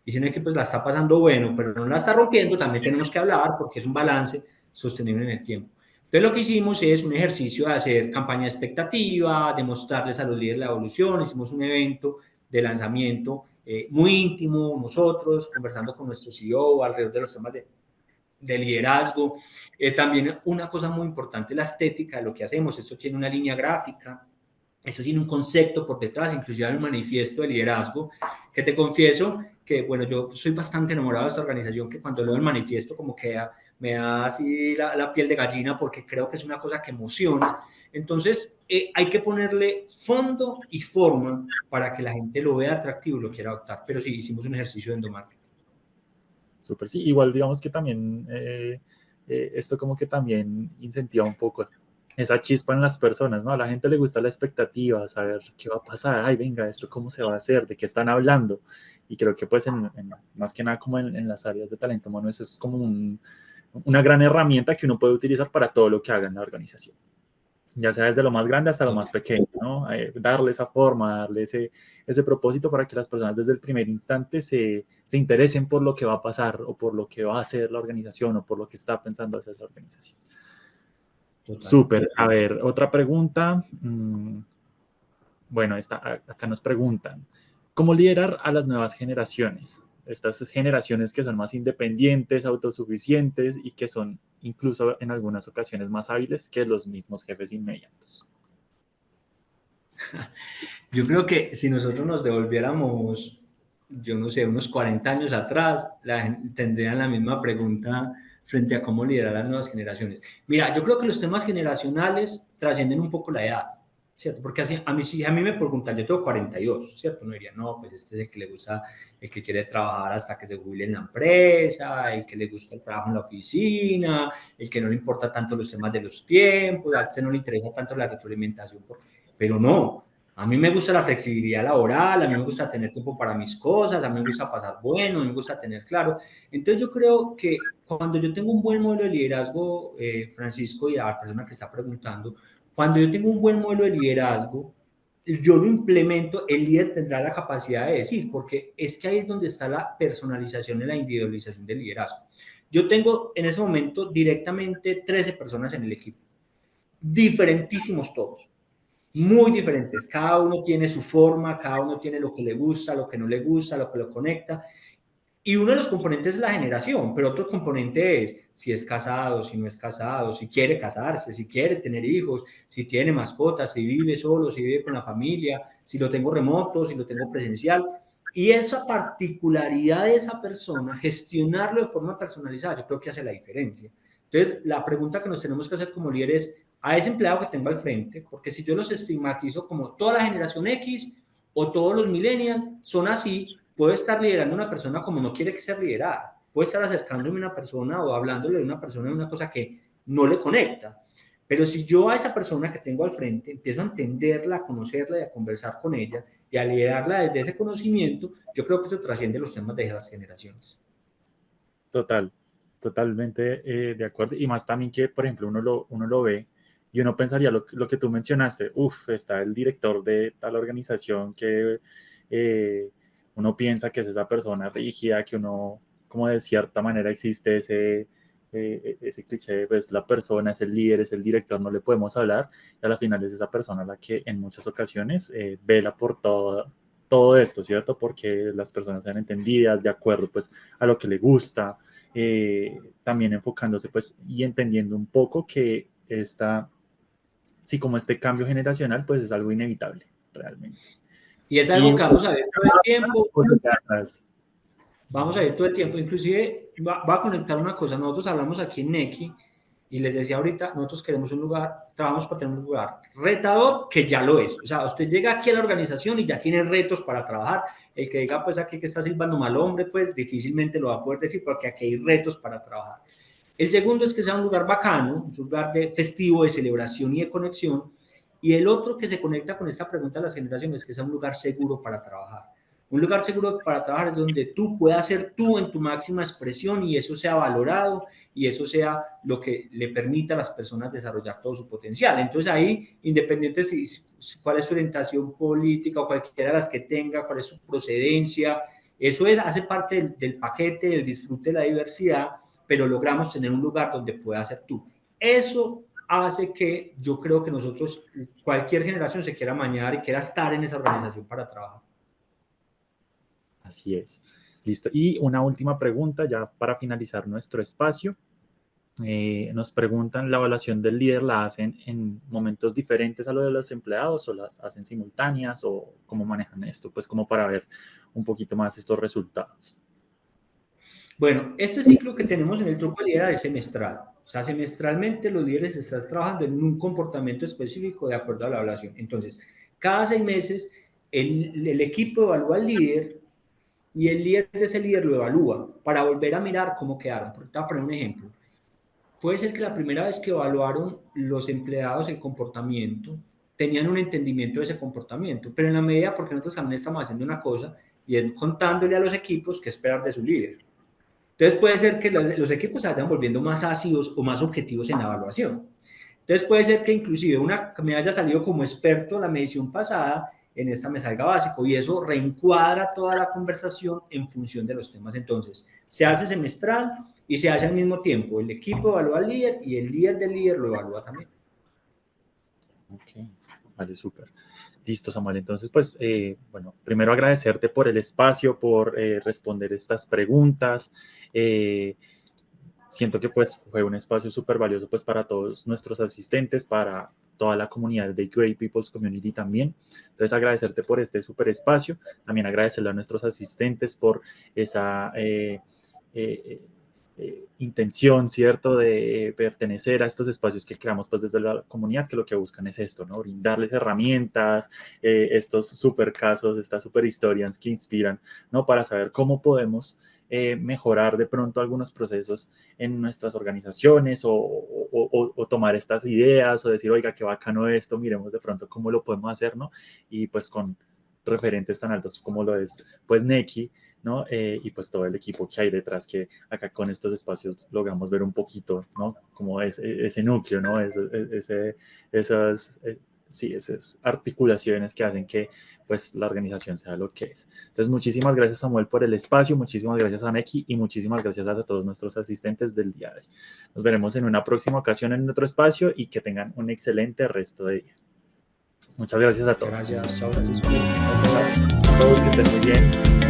Y si un equipo la está pasando bueno, pero no la está rompiendo, también tenemos que hablar porque es un balance sostenible en el tiempo. Entonces lo que hicimos es un ejercicio de hacer campaña de expectativa, de mostrarles a los líderes la evolución, hicimos un evento de lanzamiento muy íntimo, nosotros conversando con nuestro CEO alrededor de los temas de liderazgo. También una cosa muy importante, la estética de lo que hacemos. Esto tiene una línea gráfica, esto tiene un concepto por detrás, inclusive hay un manifiesto de liderazgo, que te confieso que, bueno, yo soy bastante enamorado de esta organización, que cuando leo el manifiesto como que me da así la piel de gallina, porque creo que es una cosa que emociona. Entonces, hay que ponerle fondo y forma para que la gente lo vea atractivo y lo quiera adoptar. Pero sí, hicimos un ejercicio de endomarketing. Súper, sí, igual digamos que también esto como que también incentiva un poco esa chispa en las personas, ¿no? A la gente le gusta la expectativa, saber qué va a pasar, ay, venga, esto cómo se va a hacer, de qué están hablando. Y creo que pues más que nada como en las áreas de talento humano, eso es como una gran herramienta que uno puede utilizar para todo lo que haga en la organización, ya sea desde lo más grande hasta lo más pequeño, ¿no? Darle esa forma, darle ese propósito para que las personas desde el primer instante se interesen por lo que va a pasar o por lo que va a hacer la organización o por lo que está pensando hacer la organización. Total. Súper. A ver, otra pregunta. Bueno, acá nos preguntan, ¿cómo liderar a las nuevas generaciones? Estas generaciones que son más independientes, autosuficientes y que son incluso en algunas ocasiones más hábiles que los mismos jefes inmediatos. Yo creo que si nosotros nos devolviéramos, yo no sé, unos 40 años atrás, la gente tendrían la misma pregunta frente a cómo liderar a las nuevas generaciones. Mira, yo creo que los temas generacionales trascienden un poco la edad. ¿cierto? Porque así, a mí, si a mí me preguntan, yo tengo 42, ¿cierto? No diría, no, pues este es el que le gusta, el que quiere trabajar hasta que se jubile en la empresa, el que le gusta el trabajo en la oficina, el que no le importa tanto los temas de los tiempos, a este no le interesa tanto la retroalimentación, pero no, a mí me gusta la flexibilidad laboral, a mí me gusta tener tiempo para mis cosas, a mí me gusta pasar bueno, a mí me gusta tener claro. Entonces yo creo que cuando yo tengo un buen modelo de liderazgo, Francisco, y a la persona que está preguntando, cuando yo tengo un buen modelo de liderazgo, yo lo implemento, el líder tendrá la capacidad de decir, porque es que ahí es donde está la personalización y la individualización del liderazgo. Yo tengo en ese momento directamente 13 personas en el equipo, diferentísimos todos, muy diferentes. Cada uno tiene su forma, cada uno tiene lo que le gusta, lo que no le gusta, lo que lo conecta. Y uno de los componentes es la generación, pero otro componente es si es casado, si no es casado, si quiere casarse, si quiere tener hijos, si tiene mascotas, si vive solo, si vive con la familia, si lo tengo remoto, si lo tengo presencial. Y esa particularidad de esa persona, gestionarlo de forma personalizada, yo creo que hace la diferencia. Entonces, la pregunta que nos tenemos que hacer como líderes es a ese empleado que tengo al frente, porque si yo los estigmatizo como toda la generación X o todos los millennials son así, puedo estar liderando a una persona como no quiere que sea liderada. Puedo estar acercándome a una persona o hablándole de una persona de una cosa que no le conecta. Pero si yo a esa persona que tengo al frente empiezo a entenderla, a conocerla y a conversar con ella y a liderarla desde ese conocimiento, yo creo que eso trasciende los temas de las generaciones. Total, totalmente de acuerdo. Y más también que, por ejemplo, uno lo ve y uno pensaría lo que tú mencionaste, uff, está el director de tal organización que eh, uno piensa que es esa persona rígida, que uno, como de cierta manera existe ese cliché de, pues la persona es el líder, es el director, no le podemos hablar, y a la final es esa persona la que en muchas ocasiones vela por todo esto, ¿cierto? Porque las personas sean entendidas, de acuerdo, pues a lo que le gusta, también enfocándose pues y entendiendo un poco que sí, como este cambio generacional pues es algo inevitable realmente. Y es Y algo que vamos a ver todo el tiempo. pues, atrás. Vamos a ir todo el tiempo. Inclusive va a conectar una cosa. Nosotros hablamos aquí en Nequi y les decía ahorita, nosotros queremos un lugar, trabajamos para tener un lugar retador que ya lo es. O sea, usted llega aquí a la organización y ya tiene retos para trabajar. El que diga, pues aquí que está silbando mal hombre, pues difícilmente lo va a poder decir porque aquí hay retos para trabajar. El segundo es que sea un lugar bacano, un lugar de festivo, de celebración y de conexión. Y el otro que se conecta con esta pregunta de las generaciones es que sea un lugar seguro para trabajar. Un lugar seguro para trabajar es donde tú puedas ser tú en tu máxima expresión y eso sea valorado y eso sea lo que le permita a las personas desarrollar todo su potencial. Entonces ahí, independiente si cuál es su orientación política o cualquiera de las que tenga, cuál es su procedencia, eso hace parte del paquete, del disfrute de la diversidad, pero logramos tener un lugar donde pueda ser tú. Eso hace que yo creo que nosotros, cualquier generación se quiera mañar y quiera estar en esa organización para trabajar. Así es. Listo. Y una última pregunta ya para finalizar nuestro espacio. Nos preguntan, ¿la evaluación del líder la hacen en momentos diferentes a lo de los empleados o las hacen simultáneas o cómo manejan esto? Pues como para ver un poquito más estos resultados. Bueno, este ciclo que tenemos en el truco de liderazgo es semestral. O sea, semestralmente los líderes están trabajando en un comportamiento específico de acuerdo a la evaluación. Entonces, cada 6 meses el equipo evalúa al líder y el líder de ese líder lo evalúa para volver a mirar cómo quedaron. Te voy a poner un ejemplo. Puede ser que la primera vez que evaluaron los empleados el comportamiento, tenían un entendimiento de ese comportamiento, pero en la medida, porque nosotros también estamos haciendo una cosa y es contándole a los equipos qué esperar de su líder. Entonces puede ser que los equipos se vayan volviendo más ácidos o más objetivos en la evaluación. Entonces puede ser que inclusive que me haya salido como experto la medición pasada, en esta me salga básico y eso reencuadra toda la conversación en función de los temas. Entonces se hace semestral y se hace al mismo tiempo. El equipo evalúa al líder y el líder del líder lo evalúa también. Ok, vale, súper. Listo, Samuel. Entonces, pues, bueno, primero agradecerte por el espacio, por responder estas preguntas. Siento que pues fue un espacio súper valioso pues para todos nuestros asistentes, para toda la comunidad de Great People's Community también. Entonces agradecerte por este súper espacio, también agradecerle a nuestros asistentes por esa intención, ¿cierto?, de pertenecer a estos espacios que creamos pues desde la comunidad, que lo que buscan es esto, ¿no?, brindarles herramientas, estos super casos, estas super historias que inspiran, ¿no?, para saber cómo podemos mejorar de pronto algunos procesos en nuestras organizaciones o tomar estas ideas o decir, oiga, qué bacano esto, miremos de pronto cómo lo podemos hacer, ¿no? Y pues con referentes tan altos como lo es pues Nequi, ¿no? Y pues todo el equipo que hay detrás, que acá con estos espacios logramos ver un poquito, ¿no? Como ese núcleo, ¿no? Esas, sí, esas articulaciones que hacen que pues la organización sea lo que es. Entonces, muchísimas gracias, Samuel, por el espacio, muchísimas gracias a Nequi y muchísimas gracias a todos nuestros asistentes del día de hoy. Nos veremos en una próxima ocasión en otro espacio y que tengan un excelente resto de día. Muchas gracias a todos. Gracias, chao Francisco. A todos, que estén muy bien.